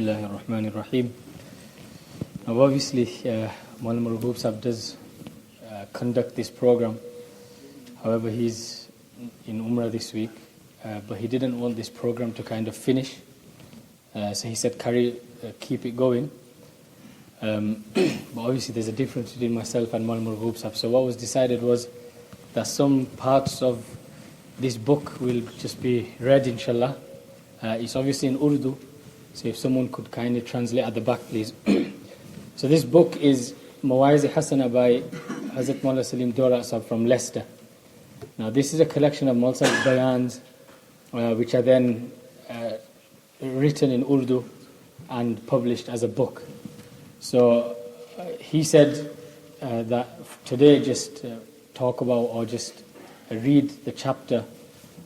Bismillahir Rahmanir Rahim. Now obviously Maulana Marghoob Sahib does conduct this program. However, he's in Umrah this week, but he didn't want this program to kind of finish. So he said, keep it going. But obviously there's a difference between myself and Maulana Marghoob Sahib. So what was decided was that some parts of this book will just be read, inshallah. It's obviously in Urdu, so if someone could kindly translate at the back, please. So this book is Mawaiz Hasana by Hazrat Maulana Salim Dora Sahib from Leicester. Now this is a collection of Maulana Sahib's bayans, which are then written in Urdu and published as a book. So he said that today just talk about or just read the chapter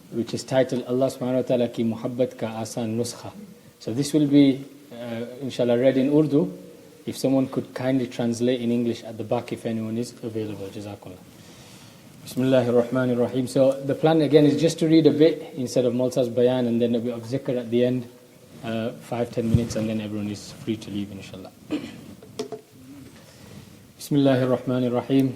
which is titled Allah Subhanahu wa Ta'ala ki Muhabbat ka Asan Nuskha. So this will be inshallah read in Urdu. If someone could kindly translate in English at the back if anyone is available. Jazakallah. Bismillahir Rahmanir Rahim. So the plan again is just to read a bit instead of Maulana's bayan, and then a bit of zikr at the end, 5-10 minutes, and then everyone is free to leave inshallah. Bismillahir Rahmanir Rahim.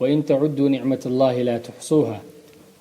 وَإِن تَعُدُّوا نِعْمَةَ اللَّهِ لَا تُحْصُوهَا.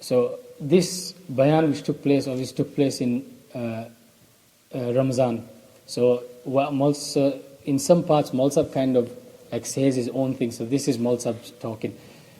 So this bayan which took place in Ramzan. So in some parts Maulana kind of like says his own thing. So this is Maulana talking.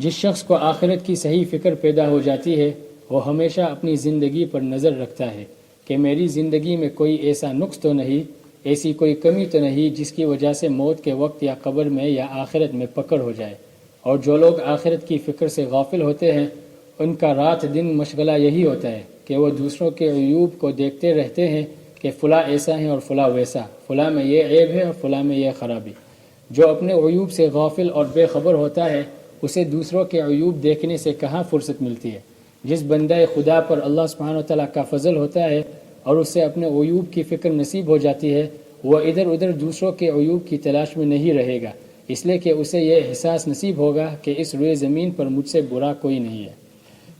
جس شخص کو آخرت کی صحیح فکر پیدا ہو جاتی ہے وہ ہمیشہ اپنی زندگی پر نظر رکھتا ہے کہ میری زندگی میں کوئی ایسا نقص تو نہیں، ایسی کوئی کمی تو نہیں جس کی وجہ سے موت کے وقت یا قبر میں یا آخرت میں پکڑ ہو جائے۔ اور جو لوگ آخرت کی فکر سے غافل ہوتے ہیں ان کا رات دن مشغلہ یہی ہوتا ہے کہ وہ دوسروں کے عیوب کو دیکھتے رہتے ہیں کہ فلاں ایسا ہے اور فلاں ویسا، فلاں میں یہ عیب ہے اور فلاں میں یہ خرابی۔ جو اپنے عیوب سے غافل اور بے خبر ہوتا ہے اسے دوسروں کے عیوب دیکھنے سے کہاں فرصت ملتی ہے۔ جس بندہ خدا پر اللہ سبحانہ وتعالیٰ کا فضل ہوتا ہے اور اس سے اپنے عیوب کی فکر نصیب ہو جاتی ہے وہ ادھر ادھر دوسروں کے عیوب کی تلاش میں نہیں رہے گا، اس لیے کہ اسے یہ احساس نصیب ہوگا کہ اس روئے زمین پر مجھ سے برا کوئی نہیں ہے۔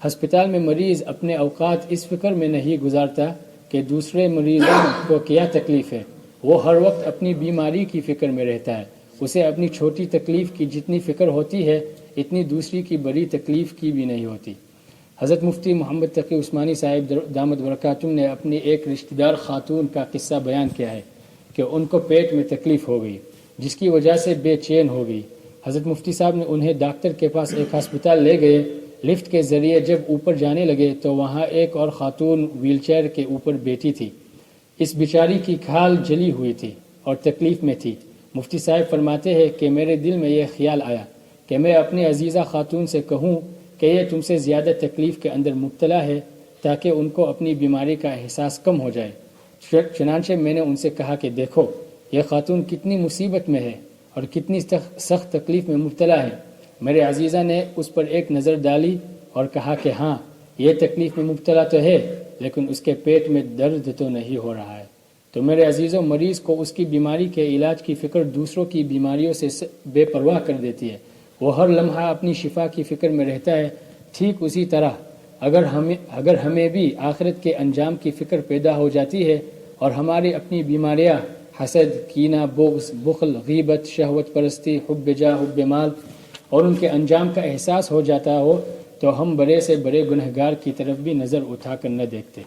ہسپتال میں مریض اپنے اوقات اس فکر میں نہیں گزارتا کہ دوسرے مریضوں کو کیا تکلیف ہے، وہ ہر وقت اپنی بیماری کی فکر میں رہتا ہے۔ اسے اپنی چھوٹی تکلیف کی جتنی فکر ہوتی ہے اتنی دوسری کی بڑی تکلیف کی بھی نہیں ہوتی۔ حضرت مفتی محمد تقی عثمانی صاحب دامت برکاتہم نے اپنی ایک رشتہ دار خاتون کا قصہ بیان کیا ہے کہ ان کو پیٹ میں تکلیف ہو گئی جس کی وجہ سے بے چین ہو گئی۔ حضرت مفتی صاحب نے انہیں ڈاکٹر کے پاس ایک ہسپتال لے گئے۔ لفٹ کے ذریعے جب اوپر جانے لگے تو وہاں ایک اور خاتون ویل چیئر کے اوپر بیٹھی تھی۔ اس بیچاری کی کھال جلی ہوئی تھی اور تکلیف میں تھی۔ مفتی صاحب فرماتے ہیں کہ میرے دل میں یہ خیال آیا کہ میں اپنی عزیزہ خاتون سے کہوں کہ یہ تم سے زیادہ تکلیف کے اندر مبتلا ہے تاکہ ان کو اپنی بیماری کا احساس کم ہو جائے۔ چنانچہ میں نے ان سے کہا کہ دیکھو یہ خاتون کتنی مصیبت میں ہے اور کتنی سخت تکلیف میں مبتلا ہے۔ میرے عزیزہ نے اس پر ایک نظر ڈالی اور کہا کہ ہاں یہ تکلیف میں مبتلا تو ہے لیکن اس کے پیٹ میں درد تو نہیں ہو رہا ہے۔ تو میرے عزیزوں مریض کو اس کی بیماری کے علاج کی فکر دوسروں کی بیماریوں سے بے پرواہ کر دیتی ہے، وہ ہر لمحہ اپنی شفا کی فکر میں رہتا ہے۔ ٹھیک اسی طرح اگر ہمیں بھی آخرت کے انجام کی فکر پیدا ہو جاتی ہے اور ہماری اپنی بیماریاں حسد، کینہ، بغض، بخل، غیبت، شہوت پرستی، حب جاہ، حب مال اور ان کے انجام کا احساس ہو جاتا ہو تو ہم بڑے سے بڑے گنہگار کی طرف بھی نظر اٹھا کر نہ دیکھتے۔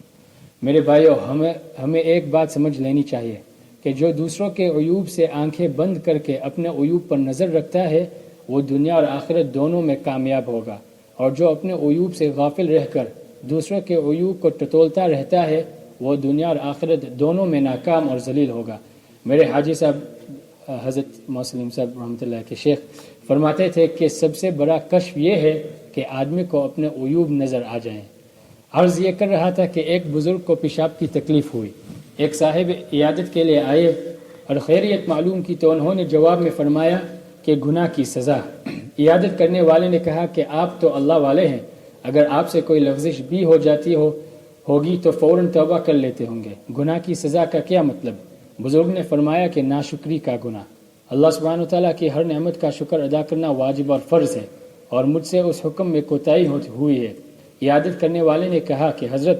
میرے بھائیو ہمیں ایک بات سمجھ لینی چاہیے کہ جو دوسروں کے عیوب سے آنکھیں بند کر کے اپنے عیوب پر نظر رکھتا ہے وہ دنیا اور آخرت دونوں میں کامیاب ہوگا، اور جو اپنے عیوب سے غافل رہ کر دوسروں کے عیوب کو ٹٹولتا رہتا ہے وہ دنیا اور آخرت دونوں میں ناکام اور ذلیل ہوگا۔ میرے حاجی صاحب حضرت مسلم صاحب رحمۃ اللہ کے شیخ فرماتے تھے کہ سب سے بڑا کشف یہ ہے کہ آدمی کو اپنے عیوب نظر آ جائیں۔ عرض یہ کر رہا تھا کہ ایک بزرگ کو پیشاب کی تکلیف ہوئی، ایک صاحب عیادت کے لیے آئے اور خیریت معلوم کی تو انہوں نے جواب میں فرمایا کہ گناہ کی سزا۔ عیادت کرنے والے نے کہا کہ آپ تو اللہ والے ہیں، اگر آپ سے کوئی لغزش بھی ہو جاتی ہوگی تو فوراً توبہ کر لیتے ہوں گے، گناہ کی سزا کا کیا مطلب؟ بزرگ نے فرمایا کہ ناشکری کا گناہ۔ اللہ سبحانہ وتعالیٰ کی ہر نعمت کا شکر ادا کرنا واجب اور فرض ہے اور مجھ سے اس حکم میں کوتاہی ہوئی ہے۔ عیادت کرنے والے نے کہا کہ حضرت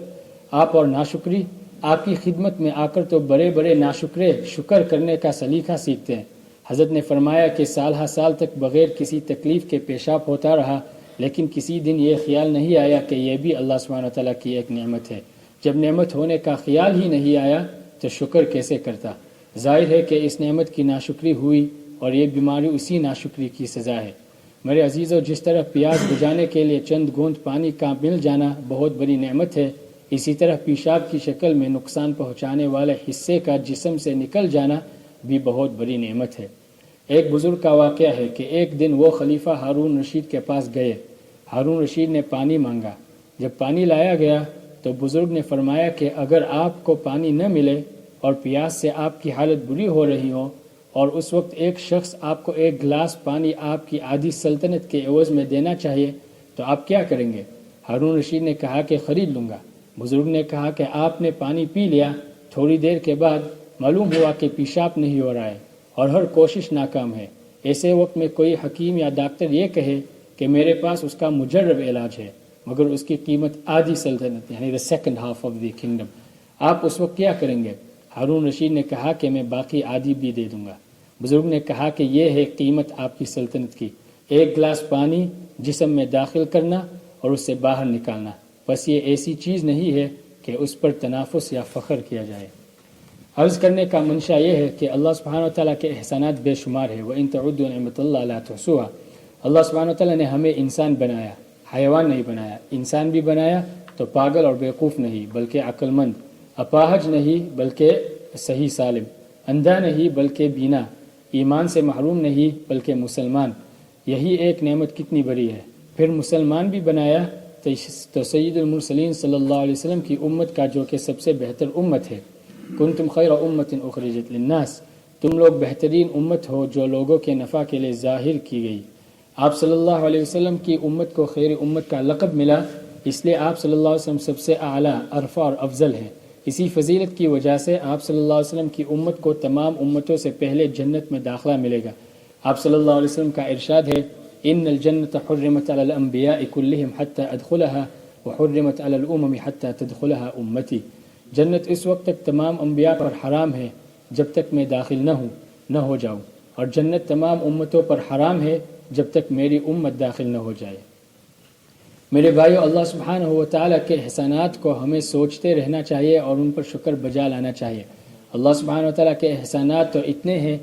آپ اور ناشکری، آپ کی خدمت میں آ کر تو بڑے بڑے ناشکرے شکر کرنے کا سلیقہ سیکھتے ہیں۔ حضرت نے فرمایا کہ سال ہر سال تک بغیر کسی تکلیف کے پیشاب ہوتا رہا، لیکن کسی دن یہ خیال نہیں آیا کہ یہ بھی اللہ سبحانہ وتعالیٰ کی ایک نعمت ہے۔ جب نعمت ہونے کا خیال ہی نہیں آیا تو شکر کیسے کرتا؟ ظاہر ہے کہ اس نعمت کی ناشکری ہوئی اور یہ بیماری اسی ناشکری کی سزا ہے۔ میرے عزیزو، جس طرح پیاس بجھانے کے لیے چند گوند پانی کا مل جانا بہت بڑی نعمت ہے، اسی طرح پیشاب کی شکل میں نقصان پہنچانے والے حصے کا جسم سے نکل جانا بھی بہت بڑی نعمت ہے۔ ایک بزرگ کا واقعہ ہے کہ ایک دن وہ خلیفہ ہارون رشید کے پاس گئے۔ ہارون رشید نے پانی مانگا۔ جب پانی لایا گیا تو بزرگ نے فرمایا کہ اگر آپ کو پانی نہ ملے اور پیاس سے آپ کی حالت بری ہو رہی ہو اور اس وقت ایک شخص آپ کو ایک گلاس پانی آپ کی آدھی سلطنت کے عوض میں دینا چاہیے تو آپ کیا کریں گے؟ ہارون رشید نے کہا کہ خرید لوں گا۔ بزرگ نے کہا کہ آپ نے پانی پی لیا، تھوڑی دیر کے بعد معلوم ہوا کہ پیشاب نہیں ہو رہا ہے اور ہر کوشش ناکام ہے۔ ایسے وقت میں کوئی حکیم یا ڈاکٹر یہ کہے کہ میرے پاس اس کا مجرب علاج ہے مگر اس کی قیمت آدھی سلطنت یعنی the second half of the kingdom، آپ اس وقت کیا کریں گے؟ ہارون رشید نے کہا کہ میں باقی آدھی بھی دے دوں گا۔ بزرگ نے کہا کہ یہ ہے قیمت آپ کی سلطنت کی، ایک گلاس پانی جسم میں داخل کرنا اور اس سے باہر نکالنا، بس یہ ایسی چیز نہیں ہے کہ اس پر تنافس یا فخر کیا جائے۔ عرض کرنے کا منشا یہ ہے کہ اللہ سبحانہ وتعالیٰ کے احسانات بے شمار ہے۔ وَإِن تَعُدُّوا نِعْمَتَ اللَّهِ لَا تُحْصُوهَا، اللہ سبحانہ وتعالیٰ نے ہمیں انسان بنایا، حیوان نہیں بنایا۔ انسان بھی بنایا تو پاگل اور بیوقوف نہیں بلکہ عقل مند، اپاہج نہیں بلکہ صحیح سالم، اندھا نہیں بلکہ بینا، ایمان سے محروم نہیں بلکہ مسلمان۔ یہی ایک نعمت کتنی بڑی ہے۔ پھر مسلمان بھی بنایا تو سید المرسلین صلی اللہ علیہ وسلم کی امت کا، جو کہ سب سے بہتر امت ہے، کنتم خیر امت اخرجت للناس، تم لوگ بہترین امت ہو جو لوگوں کے نفع کے لیے ظاہر کی گئی۔ آپ صلی اللہ علیہ وسلم کی امت کو خیر امت کا لقب ملا، اس لیے آپ صلی اللہ علیہ وسلم سب سے اعلیٰ، ارفع اور افضل ہیں۔ اسی فضیلت کی وجہ سے آپ صلی اللہ علیہ وسلم کی امت کو تمام امتوں سے پہلے جنت میں داخلہ ملے گا۔ آپ صلی اللہ علیہ وسلم کا ارشاد ہے، ان الجنت حرمت علی الانبیاء کلہم حتی ادخلها وحرمت علی الامم حتی تدخلها امتی۔ جنت اس وقت تک تمام انبیاء پر حرام ہے جب تک میں داخل نہ ہو جاؤں، اور جنت تمام امتوں پر حرام ہے جب تک میری امت داخل نہ ہو جائے۔ میرے بھائیو، اللہ سبحانہ و تعالیٰ کے احسانات کو ہمیں سوچتے رہنا چاہیے اور ان پر شکر بجا لانا چاہیے۔ اللہ سبحانہ و تعالیٰ کے احسانات تو اتنے ہیں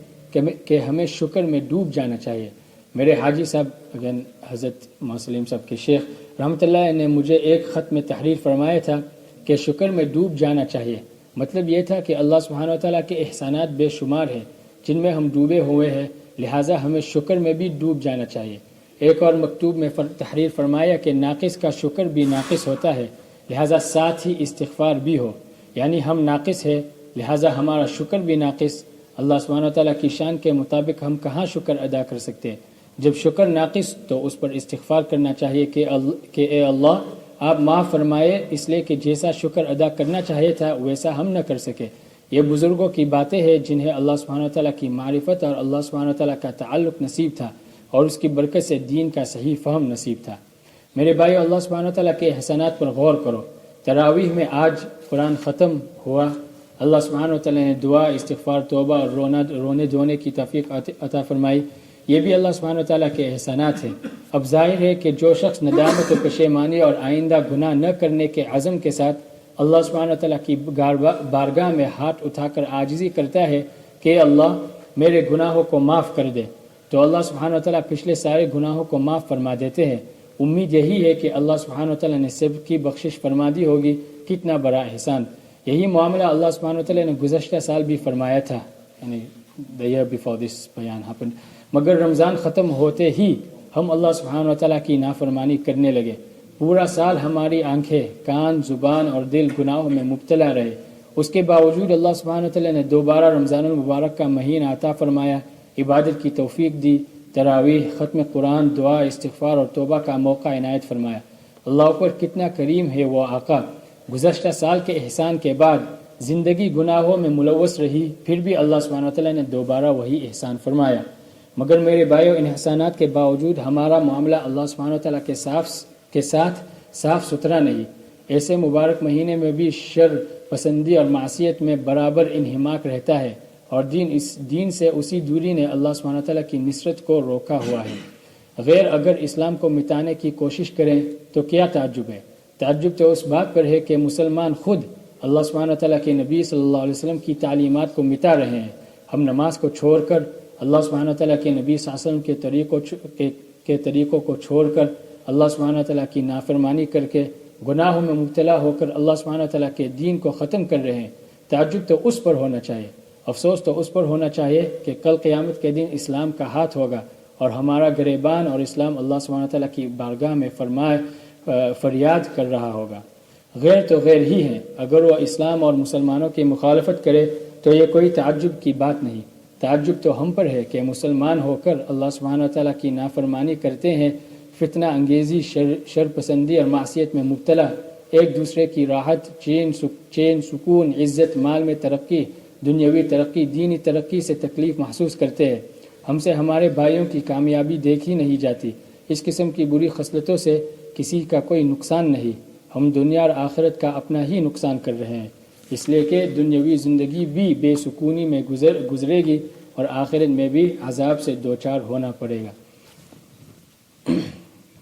کہ ہمیں شکر میں ڈوب جانا چاہیے۔ میرے حاجی صاحب اگین حضرت مسلم صاحب کے شیخ رحمۃ اللہ نے مجھے ایک خط میں تحریر فرمایا تھا کہ شکر میں ڈوب جانا چاہیے۔ مطلب یہ تھا کہ اللہ سبحانہ و تعالیٰ کے احسانات بے شمار ہیں جن میں ہم ڈوبے ہوئے ہیں، لہٰذا ہمیں شکر میں بھی ڈوب جانا چاہیے۔ ایک اور مکتوب میں تحریر فرمایا کہ ناقص کا شکر بھی ناقص ہوتا ہے، لہٰذا ساتھ ہی استغفار بھی ہو، یعنی ہم ناقص ہے لہٰذا ہمارا شکر بھی ناقص۔ اللہ سبحانہ و تعالیٰ کی شان کے مطابق ہم کہاں شکر ادا کر سکتے ہیں؟ جب شکر ناقص تو اس پر استغفار کرنا چاہیے کہ اے اللہ آپ معاف فرمائے، اس لیے کہ جیسا شکر ادا کرنا چاہیے تھا ویسا ہم نہ کر سکے۔ یہ بزرگوں کی باتیں ہیں جنہیں اللہ سبحانہ و تعالیٰ کی معرفت اور اللہ سبحانہ و تعالیٰ کا تعلق نصیب تھا، اور اس کی برکت سے دین کا صحیح فہم نصیب تھا۔ میرے بھائیو، اللہ سبحانہ و تعالیٰ کے احسانات پر غور کرو۔ تراویح میں آج قرآن ختم ہوا، اللہ سبحانہ و تعالیٰ نے دعا، استغفار، توبہ اور رونے دھونے کی توفیق عطا فرمائی۔ یہ بھی اللہ سبحانہ و تعالیٰ کے احسانات ہیں۔ اب ظاہر ہے کہ جو شخص ندامت و پشیمانی اور آئندہ گناہ نہ کرنے کے عزم کے ساتھ اللہ سبحانہ و تعالیٰ کی بارگاہ میں ہاتھ اٹھا کر عاجزی کرتا ہے کہ اللہ میرے گناہوں کو معاف کر دے، تو اللہ سبحانہ و تعالیٰ پچھلے سارے گناہوں کو معاف فرما دیتے ہیں۔ امید یہی ہے کہ اللہ سبحانہ و تعالیٰ نے سب کی بخشش فرما دی ہوگی۔ کتنا بڑا احسان! یہی معاملہ اللہ سبحانہ و تعالیٰ نے گزشتہ سال بھی فرمایا تھا، یعنی the year before this بیان happened۔ مگر رمضان ختم ہوتے ہی ہم اللہ سبحانہ و تعالیٰ کی نافرمانی کرنے لگے۔ پورا سال ہماری آنکھیں، کان، زبان اور دل گناہوں میں مبتلا رہے۔ اس کے باوجود اللہ سبحانہ و تعالیٰ نے دوبارہ رمضان المبارک کا مہینہ عطا فرمایا، عبادت کی توفیق دی، تراویح، ختم قرآن، دعا، استغفار اور توبہ کا موقع عنایت فرمایا۔ اللہ پر کتنا کریم ہے وہ آقا۔ گزشتہ سال کے احسان کے بعد زندگی گناہوں میں ملوث رہی، پھر بھی اللہ سبحانہ و تعالیٰ نے دوبارہ وہی احسان فرمایا۔ مگر میرے بھائیو، ان احسانات کے باوجود ہمارا معاملہ اللہ سبحانہ و تعالیٰ کے ساتھ صاف ستھرا نہیں۔ ایسے مبارک مہینے میں بھی شر پسندی اور معصیت میں برابر انہماک رہتا ہے، اور دین سے اسی دوری نے اللہ سبحانہ و تعالیٰ کی نصرت کو روکا ہوا ہے۔ غیر اگر اسلام کو مٹانے کی کوشش کریں تو کیا تعجب ہے؟ تعجب تو اس بات پر ہے کہ مسلمان خود اللہ سبحانہ و تعالیٰ کے نبی صلی اللہ علیہ وسلم کی تعلیمات کو مٹا رہے ہیں۔ ہم نماز کو چھوڑ کر، اللہ سبحانہ و تعالیٰ کے نبی صلی اللہ علیہ وسلم کے طریقوں کو چھوڑ کر، اللہ سبحانہ و تعالیٰ کی نافرمانی کر کے، گناہوں میں مبتلا ہو کر اللہ سبحانہ و تعالیٰ کے دین کو ختم کر رہے ہیں۔ تعجب تو اس پر ہونا چاہیے، افسوس تو اس پر ہونا چاہیے کہ کل قیامت کے دن اسلام کا ہاتھ ہوگا اور ہمارا گریبان اور اسلام اللہ سبحانہ و تعالیٰ کی بارگاہ میں فریاد کر رہا ہوگا۔ غیر تو غیر ہی ہیں، اگر وہ اسلام اور مسلمانوں کی مخالفت کرے تو یہ کوئی تعجب کی بات نہیں۔ تعجب تو ہم پر ہے کہ مسلمان ہو کر اللہ سبحانہ و تعالیٰ کی نافرمانی کرتے ہیں، فتنہ انگیزی، شر پسندی اور معصیت میں مبتلا، ایک دوسرے کی راحت، چین، سکون، عزت، مال میں ترقی، دنیاوی ترقی، دینی ترقی سے تکلیف محسوس کرتے ہیں۔ ہم سے ہمارے بھائیوں کی کامیابی دیکھی نہیں جاتی۔ اس قسم کی بری خصلتوں سے کسی کا کوئی نقصان نہیں، ہم دنیا اور آخرت کا اپنا ہی نقصان کر رہے ہیں، اس لیے کہ دنیاوی زندگی بھی بے سکونی میں گزرے گی اور آخرت میں بھی عذاب سے دوچار ہونا پڑے گا۔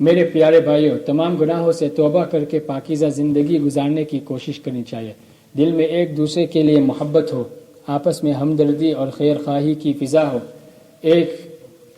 میرے پیارے بھائیوں، تمام گناہوں سے توبہ کر کے پاکیزہ زندگی گزارنے کی کوشش کرنی چاہیے۔ دل میں ایک دوسرے کے لیے محبت ہو، آپس میں ہمدردی اور خیر خواہی کی فضا ہو،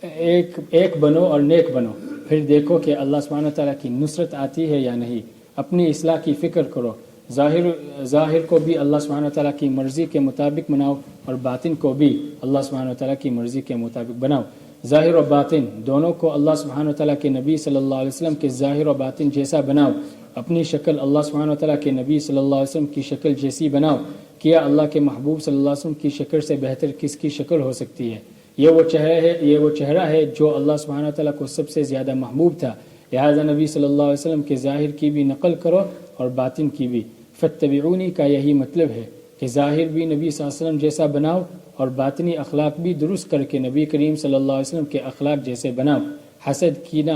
ایک بنو اور نیک بنو، پھر دیکھو کہ اللہ سبحانہ و تعالیٰ کی نصرت آتی ہے یا نہیں۔ اپنی اصلاح کی فکر کرو، ظاہر کو بھی اللہ سبحانہ و تعالیٰ کی مرضی کے مطابق بناؤ اور باطن کو بھی اللہ سبحانہ و تعالیٰ کی مرضی کے مطابق بناؤ۔ ظاہر و باطن دونوں کو اللہ سبحانہ و تعالیٰ کے نبی صلی اللہ علیہ وسلم کے ظاہر و باطن جیسا بناؤ۔ اپنی شکل اللہ سبحانہ و تعالیٰ کے نبی صلی اللہ علیہ وسلم کی شکل جیسی بناؤ۔ کیا اللہ کے محبوب صلی اللہ علیہ وسلم کی شکل سے بہتر کس کی شکل ہو سکتی ہے؟ یہ وہ چہرہ ہے جو اللہ سبحانہ و تعالیٰ کو سب سے زیادہ محبوب تھا، لہذا نبی صلی اللہ علیہ وسلم کے ظاہر کی بھی نقل کرو اور باطن کی بھی۔ فاتبعونی کا یہی مطلب ہے کہ ظاہر بھی نبی صلی اللہ علیہ وسلم جیسا بناؤ اور باطنی اخلاق بھی درست کر کے نبی کریم صلی اللہ علیہ وسلم کے اخلاق جیسے بناؤ۔ حسد، کینہ،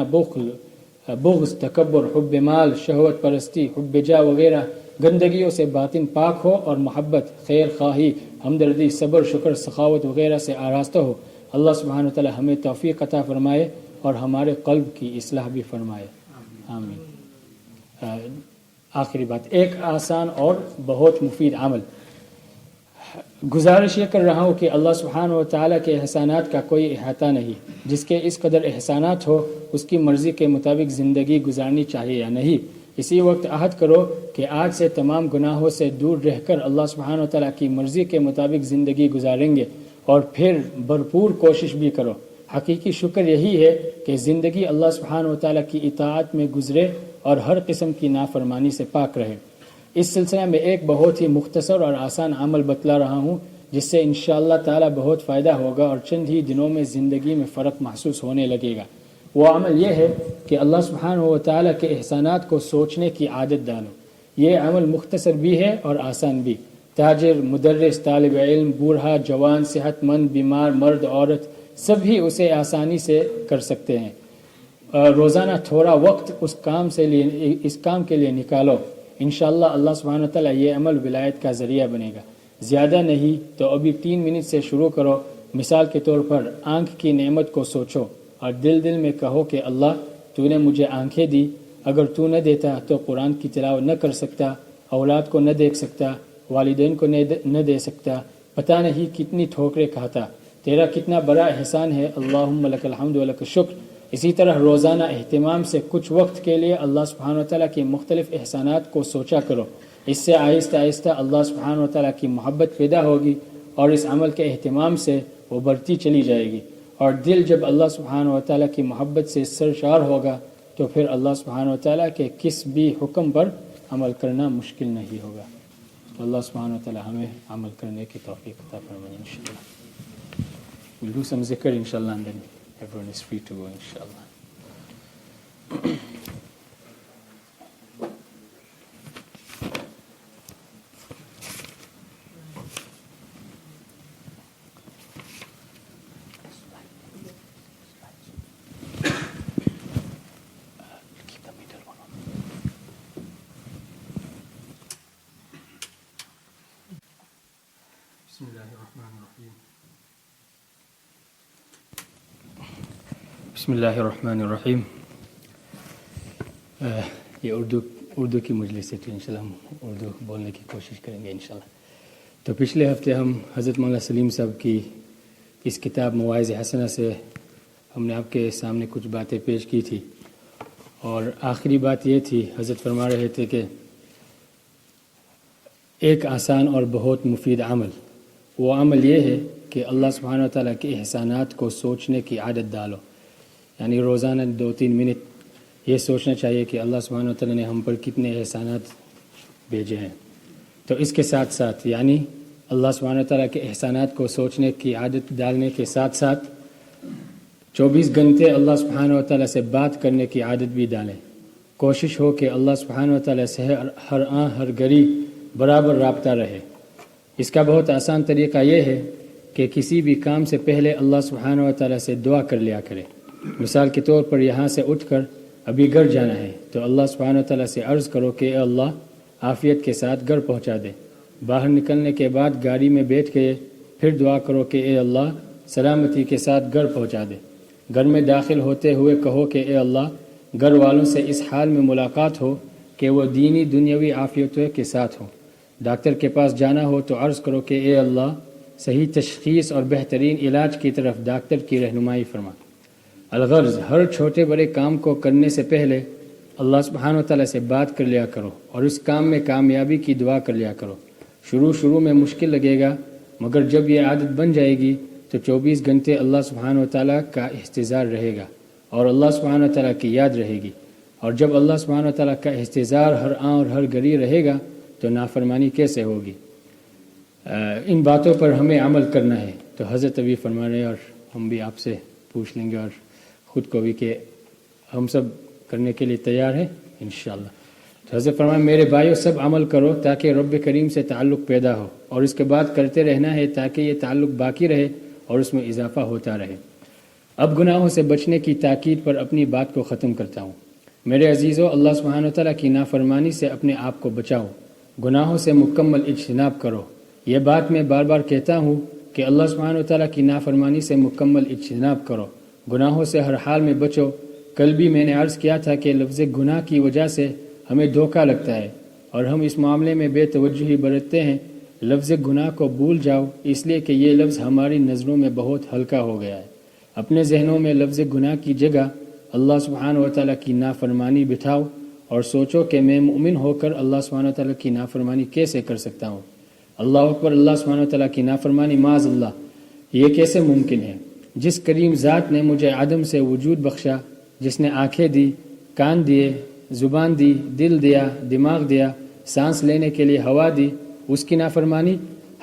بغض، تکبر، حب مال، شہوت پرستی، حب جاہ وغیرہ گندگیوں سے باطن پاک ہو اور محبت، خیر خواہی، ہمدردی، صبر، شکر، سخاوت وغیرہ سے آراستہ ہو۔ اللہ سبحانہ وتعالی ہمیں توفیق عطا فرمائے اور ہمارے قلب کی اصلاح بھی فرمائے، آمین۔ آخری بات، ایک آسان اور بہت مفید عمل۔ گزارش یہ کر رہا ہوں کہ اللہ سبحانہ و تعالیٰ کے احسانات کا کوئی احاطہ نہیں۔ جس کے اس قدر احسانات ہو اس کی مرضی کے مطابق زندگی گزارنی چاہیے یا نہیں۔ اسی وقت عہد کرو کہ آج سے تمام گناہوں سے دور رہ کر اللہ سبحانہ و تعالیٰ کی مرضی کے مطابق زندگی گزاریں گے، اور پھر بھرپور کوشش بھی کرو۔ حقیقی شکر یہی ہے کہ زندگی اللہ سبحانہ و تعالیٰ کی اطاعت میں گزرے اور ہر قسم کی نافرمانی سے پاک رہے۔ اس سلسلہ میں ایک بہت ہی مختصر اور آسان عمل بتلا رہا ہوں جس سے انشاءاللہ تعالیٰ بہت فائدہ ہوگا اور چند ہی دنوں میں زندگی میں فرق محسوس ہونے لگے گا۔ وہ عمل یہ ہے کہ اللہ سبحانہ و تعالیٰ کے احسانات کو سوچنے کی عادت ڈالو۔ یہ عمل مختصر بھی ہے اور آسان بھی۔ تاجر، مدرس، طالب علم، بوڑھا، جوان، صحت مند، بیمار، مرد، عورت، سبھی اسے آسانی سے کر سکتے ہیں۔ روزانہ تھوڑا وقت اس کام کے لیے نکالو، انشاءاللہ اللہ سبحانہ وتعالی یہ عمل ولایت کا ذریعہ بنے گا۔ زیادہ نہیں تو ابھی 3 منٹ سے شروع کرو۔ مثال کے طور پر آنکھ کی نعمت کو سوچو اور دل میں کہو کہ اللہ تو نے مجھے آنکھیں دی، اگر تو نہ دیتا تو قرآن کی تلاوت نہ کر سکتا، اولاد کو نہ دیکھ سکتا، والدین کو نہ دے سکتا، پتہ نہیں کتنی ٹھوکریں کھاتا۔ تیرا کتنا بڑا احسان ہے، اللہم لک الحمد و لک الشکر۔ اسی طرح روزانہ اہتمام سے کچھ وقت کے لیے اللہ سبحانہ و تعالیٰ کے مختلف احسانات کو سوچا کرو۔ اس سے آہستہ آہستہ اللہ سبحانہ و تعالیٰ کی محبت پیدا ہوگی اور اس عمل کے اہتمام سے وہ بڑھتی چلی جائے گی، اور دل جب اللہ سبحانہ و تعالیٰ کی محبت سے سرشار ہوگا تو پھر اللہ سبحانہ و تعالیٰ کے کس بھی حکم پر عمل کرنا مشکل نہیں ہوگا۔ تو اللہ سبحانہ و تعالیٰ ہمیں عمل کرنے کی توفیق عطا فرمائے انشاءاللہ۔ We'll do some zikr inshallah and then everyone is free to go inshallah. بسم اللہ الرحمن الرحیم۔ بسم اللہ الرحمن الرحیم۔ یہ اردو کی مجلس ہے تو انشاءاللہ ہم اردو بولنے کی کوشش کریں گے انشاءاللہ۔ تو پچھلے ہفتے ہم حضرت مولانا سلیم صاحب کی اس کتاب مواعظ حسنہ سے ہم نے آپ کے سامنے کچھ باتیں پیش کی تھی، اور آخری بات یہ تھی، حضرت فرما رہے تھے کہ ایک آسان اور بہت مفید عمل، وہ عمل یہ ہے کہ اللہ سبحانہ و تعالیٰ کے احسانات کو سوچنے کی عادت ڈالو۔ یعنی روزانہ 2-3 منٹ یہ سوچنا چاہیے کہ اللہ سبحانہ و تعالیٰ نے ہم پر کتنے احسانات بھیجے ہیں۔ تو اس کے ساتھ ساتھ یعنی اللہ سبحانہ و تعالیٰ کے احسانات کو سوچنے کی عادت ڈالنے کے ساتھ ساتھ 24 گھنٹے اللہ سبحانہ و تعالیٰ سے بات کرنے کی عادت بھی ڈالیں۔ کوشش ہو کہ اللہ سبحانہ و تعالیٰ سے ہر آن ہر گھڑی برابر رابطہ رہے۔ اس کا بہت آسان طریقہ یہ ہے کہ کسی بھی کام سے پہلے اللہ سبحانہ و تعالیٰ سے دعا کر لیا کرے۔ مثال کے طور پر یہاں سے اٹھ کر ابھی گھر جانا ہے تو اللہ سبحانہ و تعالیٰ سے عرض کرو کہ اے اللہ عافیت کے ساتھ گھر پہنچا دے۔ باہر نکلنے کے بعد گاڑی میں بیٹھ گئے، پھر دعا کرو کہ اے اللہ سلامتی کے ساتھ گھر پہنچا دے۔ گھر میں داخل ہوتے ہوئے کہو کہ اے اللہ گھر والوں سے اس حال میں ملاقات ہو کہ وہ دینی دنیاوی عافیتوں کے ساتھ ہو۔ ڈاکٹر کے پاس جانا ہو تو عرض کرو کہ اے اللہ صحیح تشخیص اور بہترین علاج کی طرف ڈاکٹر کی رہنمائی فرما۔ الغرض ہر چھوٹے بڑے کام کو کرنے سے پہلے اللہ سبحانہ وتعالی سے بات کر لیا کرو اور اس کام میں کامیابی کی دعا کر لیا کرو۔ شروع میں مشکل لگے گا، مگر جب یہ عادت بن جائے گی تو 24 گھنٹے اللہ سبحانہ وتعالی کا احتضار رہے گا اور اللہ سبحانہ وتعالی کی یاد رہے گی، اور جب اللہ سبحانہ وتعالی کا احتضار ہر آن اور ہر گھڑی رہے گا تو نافرمانی کیسے ہوگی؟ ان باتوں پر ہمیں عمل کرنا ہے۔ تو حضرت ابھی فرما رہے ہیں اور ہم بھی آپ سے پوچھ لیں گے اور خود کو بھی کہ ہم سب کرنے کے لیے تیار ہیں انشاءاللہ۔ تو حضرت فرمایا میرے بھائیو سب عمل کرو تاکہ رب کریم سے تعلق پیدا ہو، اور اس کے بعد کرتے رہنا ہے تاکہ یہ تعلق باقی رہے اور اس میں اضافہ ہوتا رہے۔ اب گناہوں سے بچنے کی تاکید پر اپنی بات کو ختم کرتا ہوں۔ میرے عزیزو، اللہ سبحانہ وتعالی کی نافرمانی سے اپنے آپ کو بچاؤ، گناہوں سے مکمل اجتناب کرو۔ یہ بات میں بار بار کہتا ہوں کہ اللہ سبحانہ وتعالی کی نافرمانی سے مکمل اجتناب کرو، گناہوں سے ہر حال میں بچو۔ کل بھی میں نے عرض کیا تھا کہ لفظ گناہ کی وجہ سے ہمیں دھوکہ لگتا ہے اور ہم اس معاملے میں بے توجہی برتتے ہیں۔ لفظ گناہ کو بھول جاؤ، اس لیے کہ یہ لفظ ہماری نظروں میں بہت ہلکا ہو گیا ہے۔ اپنے ذہنوں میں لفظ گناہ کی جگہ اللہ سبحانہ وتعالی کی نافرمانی بٹھاؤ اور سوچو کہ میں مومن ہو کر اللہ سبحانہ وتعالی کی نافرمانی کیسے کر سکتا ہوں۔ اللہ اکبر، اللہ سبحانہ وتعالی کی نافرمانی معاذ اللہ، یہ کیسے ممکن ہے؟ جس کریم ذات نے مجھے عدم سے وجود بخشا، جس نے آنکھیں دی، کان دیے، زبان دی، دل دیا، دماغ دیا، سانس لینے کے لیے ہوا دی، اس کی نافرمانی؟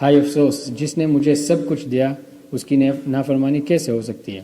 ہائے افسوس، جس نے مجھے سب کچھ دیا اس کی نافرمانی کیسے ہو سکتی ہے؟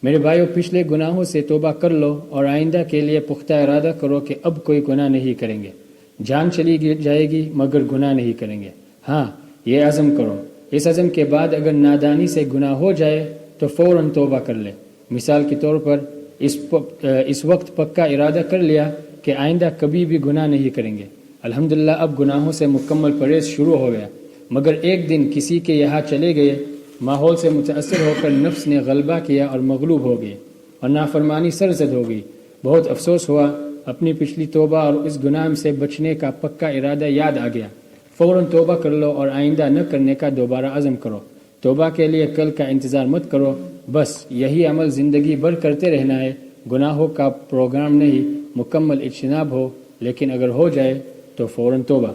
میرے بھائیو، پچھلے گناہوں سے توبہ کر لو اور آئندہ کے لیے پختہ ارادہ کرو کہ اب کوئی گناہ نہیں کریں گے۔ جان چلی جائے گی مگر گناہ نہیں کریں گے۔ ہاں، یہ عزم کرو۔ اس عزم کے بعد اگر نادانی سے گناہ ہو جائے تو فوراً توبہ کر لے۔ مثال کے طور پر اس وقت پکا ارادہ کر لیا کہ آئندہ کبھی بھی گناہ نہیں کریں گے۔ الحمدللہ اب گناہوں سے مکمل پرہیز شروع ہو گیا، مگر ایک دن کسی کے یہاں چلے گئے، ماحول سے متاثر ہو کر نفس نے غلبہ کیا اور مغلوب ہو گئے اور نافرمانی سرزد ہو گئی۔ بہت افسوس ہوا، اپنی پچھلی توبہ اور اس گناہ سے بچنے کا پکا ارادہ یاد آ گیا۔ فوراً توبہ کر لو اور آئندہ نہ کرنے کا دوبارہ عزم کرو۔ توبہ کے لیے کل کا انتظار مت کرو، بس یہی عمل زندگی بھر کرتے رہنا ہے۔ گناہوں کا پروگرام نہیں، مکمل اجتناب ہو، لیکن اگر ہو جائے تو فوراً توبہ۔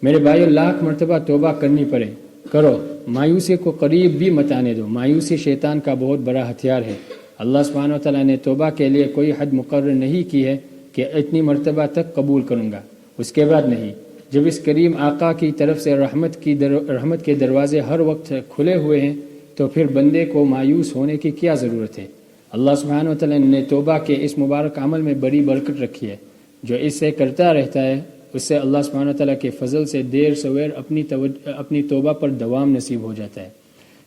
میرے بھائیو، لاکھ مرتبہ توبہ کرنی پڑے کرو، مایوسی کو قریب بھی مت آنے دو۔ مایوسی شیطان کا بہت بڑا ہتھیار ہے۔ اللہ سبحانہ وتعالی نے توبہ کے لیے کوئی حد مقرر نہیں کی ہے کہ اتنی مرتبہ تک قبول کروں گا، اس کے بعد نہیں۔ جب اس کریم آقا کی طرف سے رحمت کے دروازے ہر وقت کھلے ہوئے ہیں تو پھر بندے کو مایوس ہونے کی کیا ضرورت ہے؟ اللہ سبحانہ وتعالی نے توبہ کے اس مبارک عمل میں بڑی برکت رکھی ہے۔ جو اس سے کرتا رہتا ہے اس سے اللہ سبحانہ وتعالی کے فضل سے دیر سویر اپنی توبہ پر دوام نصیب ہو جاتا ہے۔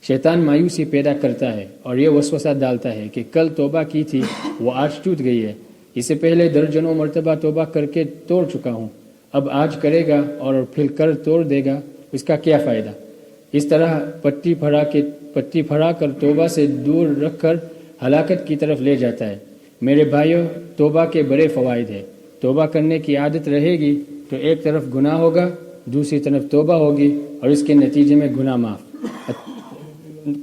شیطان مایوسی پیدا کرتا ہے اور یہ وسوسہ ڈالتا ہے کہ کل توبہ کی تھی وہ آج ٹوٹ گئی ہے، اس سے پہلے درجنوں مرتبہ توبہ کر کے توڑ چکا ہوں، اب آج کرے گا اور پھر کر توڑ دے گا، اس کا کیا فائدہ؟ اس طرح پٹی پھڑا کر توبہ سے دور رکھ کر ہلاکت کی طرف لے جاتا ہے۔ میرے بھائیوں، توبہ کے بڑے فوائد ہیں۔ توبہ کرنے کی عادت رہے گی تو ایک طرف گناہ ہوگا، دوسری طرف توبہ ہوگی اور اس کے نتیجے میں گناہ معاف۔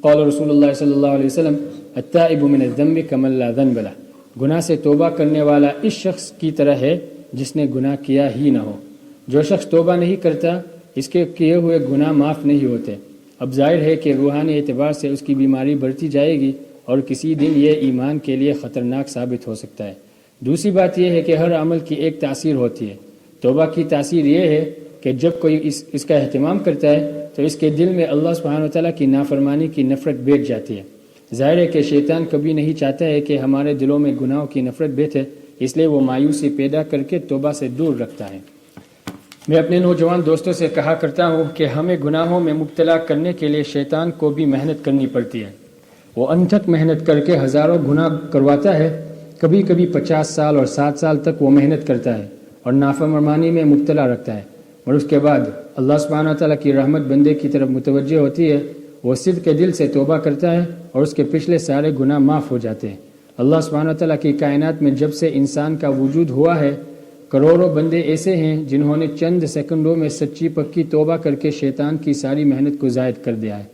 قال رسول اللہ صلی اللہ علیہ وسلم التائب من الذنب کمن لا ذنب له، گناہ سے توبہ کرنے والا اس شخص کی طرح ہے جس نے گناہ کیا ہی نہ ہو۔ جو شخص توبہ نہیں کرتا اس کے کیے ہوئے گناہ معاف نہیں ہوتے۔ اب ظاہر ہے کہ روحانی اعتبار سے اس کی بیماری بڑھتی جائے گی اور کسی دن یہ ایمان کے لیے خطرناک ثابت ہو سکتا ہے۔ دوسری بات یہ ہے کہ ہر عمل کی ایک تاثیر ہوتی ہے۔ توبہ کی تاثیر یہ ہے کہ جب کوئی اس کا اہتمام کرتا ہے تو اس کے دل میں اللہ سبحانہ وتعالی کی نافرمانی کی نفرت بیٹھ جاتی ہے۔ ظاہر ہے کہ شیطان کبھی نہیں چاہتا ہے کہ ہمارے دلوں میں گناہوں کی نفرت بیٹھے، اس لیے وہ مایوسی پیدا کر کے توبہ سے دور رکھتا ہے۔ میں اپنے نوجوان دوستوں سے کہا کرتا ہوں کہ ہمیں گناہوں میں مبتلا کرنے کے لیے شیطان کو بھی محنت کرنی پڑتی ہے۔ وہ انتھک محنت کر کے ہزاروں گناہ کرواتا ہے، کبھی کبھی 50 سال اور 7 سال تک وہ محنت کرتا ہے اور نافرمانی میں مبتلا رکھتا ہے، اور اس کے بعد اللہ سبحانہ وتعالی کی رحمت بندے کی طرف متوجہ ہوتی ہے، وہ صدق کے دل سے توبہ کرتا ہے اور اس کے پچھلے سارے گناہ معاف ہو جاتے ہیں۔ اللہ سبحانہ وتعالی کی کائنات میں جب سے انسان کا وجود ہوا ہے، کروڑوں بندے ایسے ہیں جنہوں نے چند سیکنڈوں میں سچی پکی توبہ کر کے شیطان کی ساری محنت کو زائد کر دیا ہے،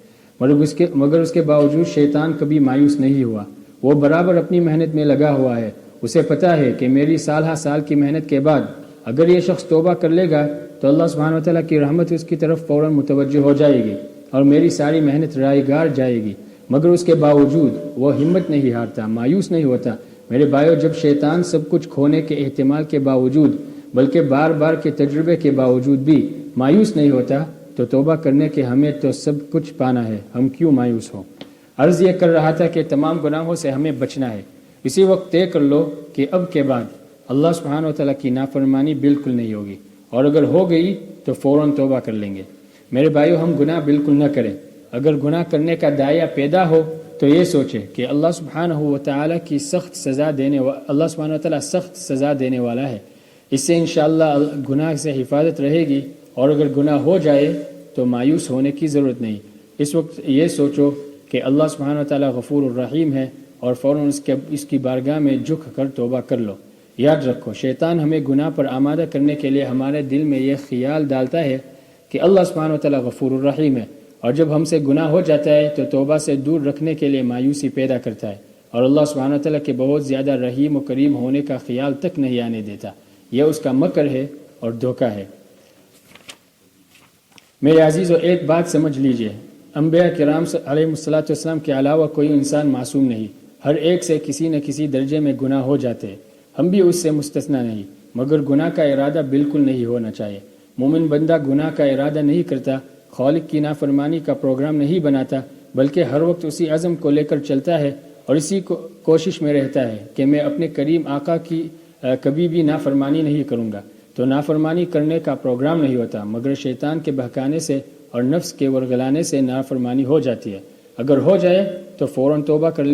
مگر اس کے باوجود شیطان کبھی مایوس نہیں ہوا۔ وہ برابر اپنی محنت میں لگا ہوا ہے، اسے پتہ ہے کہ میری سالہ سال کی محنت کے بعد اگر یہ شخص توبہ کر لے گا تو اللہ سبحانہ و تعالیٰ کی رحمت اس کی طرف فوراً متوجہ ہو جائے گی اور میری ساری محنت رائے گار جائے گی، مگر اس کے باوجود وہ ہمت نہیں ہارتا، مایوس نہیں ہوتا۔ میرے بھائیو، جب شیطان سب کچھ کھونے کے احتمال کے باوجود بلکہ بار بار کے تجربے کے باوجود بھی مایوس نہیں ہوتا تو توبہ کرنے کے ہمیں تو سب کچھ پانا ہے، ہم کیوں مایوس ہوں؟ عرض یہ کر رہا تھا کہ تمام گناہوں سے ہمیں بچنا ہے۔ اسی وقت طے کر لو کہ اب کے بعد اللہ سبحانہ و تعالیٰ کی نافرمانی بالکل نہیں ہوگی، اور اگر ہو گئی تو فوراً توبہ کر لیں گے۔ میرے بھائیو، ہم گناہ بالکل نہ کریں۔ اگر گناہ کرنے کا داعیہ پیدا ہو تو یہ سوچے کہ اللہ سبحانہ و تعالیٰ کی سخت سزا اللہ سبحانہ و تعالیٰ سخت سزا دینے والا ہے۔ اس سے انشاءاللہ گناہ سے حفاظت رہے گی، اور اگر گناہ ہو جائے تو مایوس ہونے کی ضرورت نہیں۔ اس وقت یہ سوچو کہ اللہ سبحانہ و تعالیٰ غفور الرحیم ہے، اور فوراً اس کی بارگاہ میں جھک کر توبہ کر لو۔ یاد رکھو، شیطان ہمیں گناہ پر آمادہ کرنے کے لیے ہمارے دل میں یہ خیال ڈالتا ہے کہ اللہ سبحانہ و تعالیٰ غفور الرحیم ہے، اور جب ہم سے گناہ ہو جاتا ہے تو توبہ سے دور رکھنے کے لیے مایوسی پیدا کرتا ہے، اور اللہ سبحانہ و تعالیٰ کے بہت زیادہ رحیم و کریم ہونے کا خیال تک نہیں آنے دیتا۔ یہ اس کا مکر ہے اور دھوکہ ہے۔ میرے عزیزو، ایک بات سمجھ لیجئے، انبیاء کرام علیہ السلام کے علاوہ کوئی انسان معصوم نہیں، ہر ایک سے کسی نہ کسی درجے میں گناہ ہو جاتے ہیں، ہم بھی اس سے مستثنا نہیں، مگر گناہ کا ارادہ بالکل نہیں ہونا چاہیے۔ مومن بندہ گناہ کا ارادہ نہیں کرتا، خالق کی نافرمانی کا پروگرام نہیں بناتا، بلکہ ہر وقت اسی عزم کو لے کر چلتا ہے اور اسی کوشش میں رہتا ہے کہ میں اپنے کریم آقا کی کبھی بھی نافرمانی نہیں کروں گا۔ تو نافرمانی کرنے کا پروگرام نہیں ہوتا، مگر شیطان کے بہکانے سے اور نفس کے ورگلانے سے نافرمانی ہو جاتی ہے۔ اگر ہو جائے تو فوراً توبہ کر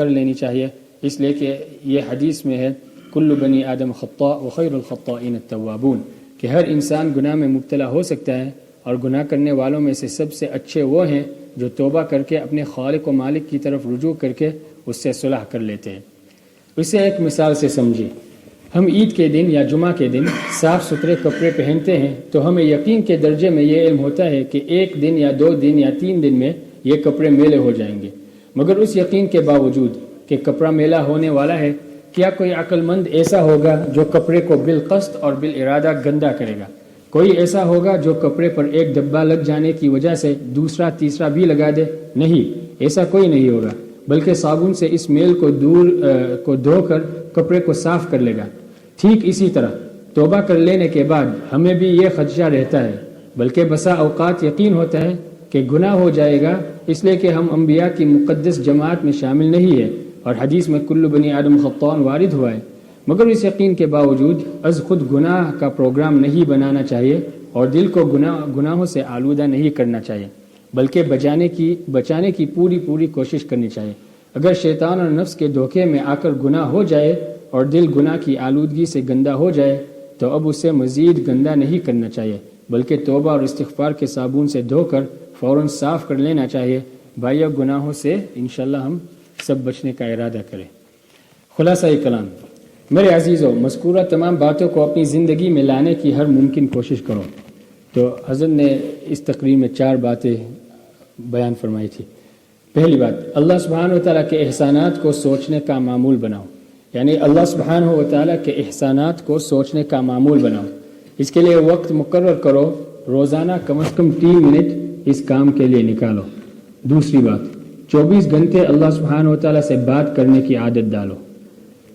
لینی چاہیے، اس لیے کہ یہ حدیث میں ہے کل بنی آدم خطاء وخیر الخطائین التوابون، کہ ہر انسان گناہ میں مبتلا ہو سکتا ہے، اور گناہ کرنے والوں میں سے سب سے اچھے وہ ہیں جو توبہ کر کے اپنے خالق و مالک کی طرف رجوع کر کے اس سے صلح کر لیتے ہیں۔ اسے ایک مثال سے سمجھیں، ہم عید کے دن یا جمعہ کے دن صاف ستھرے کپڑے پہنتے ہیں تو ہمیں یقین کے درجے میں یہ علم ہوتا ہے کہ 1 دن یا 2 دن یا 3 دن میں یہ کپڑے میلے ہو جائیں گے، مگر اس یقین کے باوجود کہ کپڑا میلا ہونے والا ہے، کیا کوئی عقل مند ایسا ہوگا جو کپڑے کو بالقصد اور بالارادہ گندا کرے گا؟ کوئی ایسا ہوگا جو کپڑے پر ایک دبا لگ جانے کی وجہ سے دوسرا تیسرا بھی لگا دے؟ نہیں، ایسا کوئی نہیں ہوگا، بلکہ صابن سے اس میل کو دھو کر کپڑے کو صاف کر لے گا۔ ٹھیک اسی طرح توبہ کر لینے کے بعد ہمیں بھی یہ خدشہ رہتا ہے، بلکہ بسا اوقات یقین ہوتا ہے کہ گناہ ہو جائے گا، اس لیے کہ ہم انبیاء کی مقدس جماعت میں شامل نہیں ہیں، اور حدیث میں کل بنی آدم خطاء وارد ہوا ہے، مگر اس یقین کے باوجود از خود گناہ کا پروگرام نہیں بنانا چاہیے اور دل کو گناہوں سے آلودہ نہیں کرنا چاہیے، بلکہ بچانے کی پوری کوشش کرنی چاہیے۔ اگر شیطان اور نفس کے دھوکے میں آ کر گناہ ہو جائے اور دل گناہ کی آلودگی سے گندا ہو جائے تو اب اسے مزید گندا نہیں کرنا چاہیے، بلکہ توبہ اور استغفار کے صابن سے دھو کر فوراً صاف کر لینا چاہیے۔ بھائیو، گناہوں سے انشاءاللہ ہم سب بچنے کا ارادہ کریں۔ خلاصہ کلام، میرے عزیزو، مذکورہ تمام باتوں کو اپنی زندگی میں لانے کی ہر ممکن کوشش کرو۔ تو حضرت نے اس تقریر میں 4 باتیں بیان فرمائی تھی۔ پہلی بات، اللہ سبحانہ و تعالیٰ کے احسانات کو سوچنے کا معمول بناؤ، یعنی اللہ سبحانہ و تعالیٰ کے احسانات کو سوچنے کا معمول بناؤ۔ اس کے لیے وقت مقرر کرو، روزانہ کم از کم 3 منٹ اس کام کے لیے نکالو۔ دوسری بات، 24 گھنٹے اللہ سبحانہ و تعالیٰ سے بات کرنے کی عادت ڈالو۔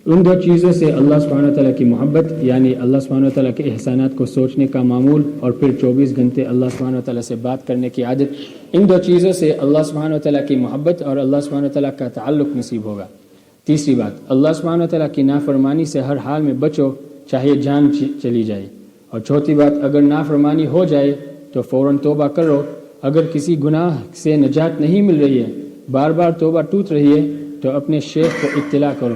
ان 2 چیزوں سے اللہ سبحانہ و تعالیٰ کی محبت، یعنی اللہ سبحانہ و تعالیٰ کے احسانات کو سوچنے کا معمول، اور پھر 24 گھنٹے اللہ سبحانہ و تعالیٰ سے بات کرنے کی عادت، ان 2 چیزوں سے اللہ سبحانہ و تعالیٰ کی محبت اور اللہ سبحانہ و تعالیٰ کا تعلق نصیب ہوگا۔ تیسری بات، اللہ سبحانہ و تعالیٰ کی نافرمانی سے ہر حال میں بچو، چاہے جان چلی جائے۔ اور چوتھی بات، اگر نافرمانی ہو جائے تو فوراً توبہ کرو۔ اگر کسی گناہ سے نجات نہیں مل رہی ہے، بار بار توبہ ٹوٹ رہی ہے، تو اپنے شیخ کو اطلاع کرو۔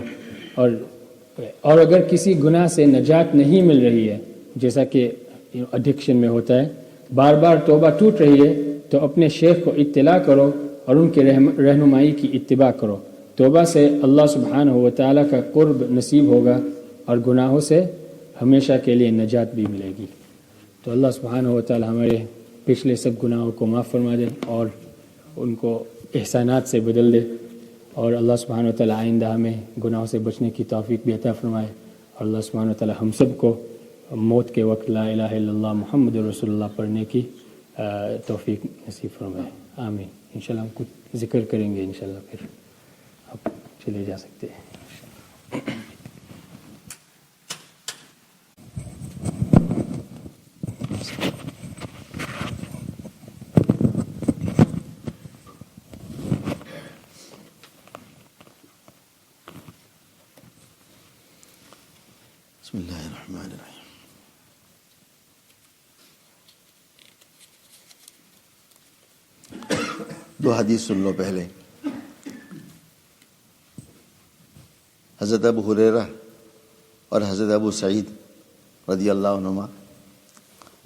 اور اگر کسی گناہ سے نجات نہیں مل رہی ہے، جیسا کہ ایڈکشن میں ہوتا ہے، بار بار توبہ ٹوٹ رہی ہے، تو اپنے شیخ کو اطلاع کرو اور ان کی رہنمائی کی اتباع کرو۔ توبہ سے اللہ سبحانہ و تعالیٰ کا قرب نصیب ہوگا اور گناہوں سے ہمیشہ کے لیے نجات بھی ملے گی۔ تو اللہ سبحانہ و تعالیٰ ہمارے پچھلے سب گناہوں کو معاف فرما دے اور ان کو احسانات سے بدل دے۔ اور اللہ سبحانہ وتعالی آئندہ ہمیں گناہوں سے بچنے کی توفیق بھی عطا فرمائے، اور اللہ سبحانہ وتعالی ہم سب کو موت کے وقت لا الہ الا اللہ محمد رسول اللہ پڑھنے کی توفیق نصیب فرمائے، آمین۔ انشاءاللہ ہم کچھ ذکر کریں گے انشاءاللہ، پھر آپ چلے جا سکتے ہیں۔ بسم اللہ الرحمن الرحیم۔ دو حدیث سن لو پہلے۔ حضرت ابو ہریرہ اور حضرت ابو سعید رضی اللہ عنہما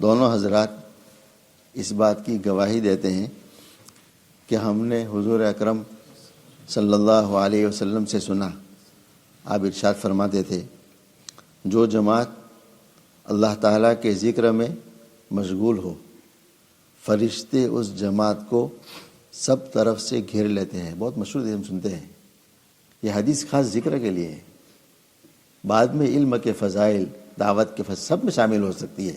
دونوں حضرات اس بات کی گواہی دیتے ہیں کہ ہم نے حضور اکرم صلی اللہ علیہ وسلم سے سنا، آپ ارشاد فرماتے تھے، جو جماعت اللہ تعالیٰ کے ذکر میں مشغول ہو، فرشتے اس جماعت کو سب طرف سے گھیر لیتے ہیں۔ بہت مشہور ہم سنتے ہیں، یہ حدیث خاص ذکر کے لیے ہے، بعد میں علم کے فضائل، دعوت کے فضائل سب میں شامل ہو سکتی ہے،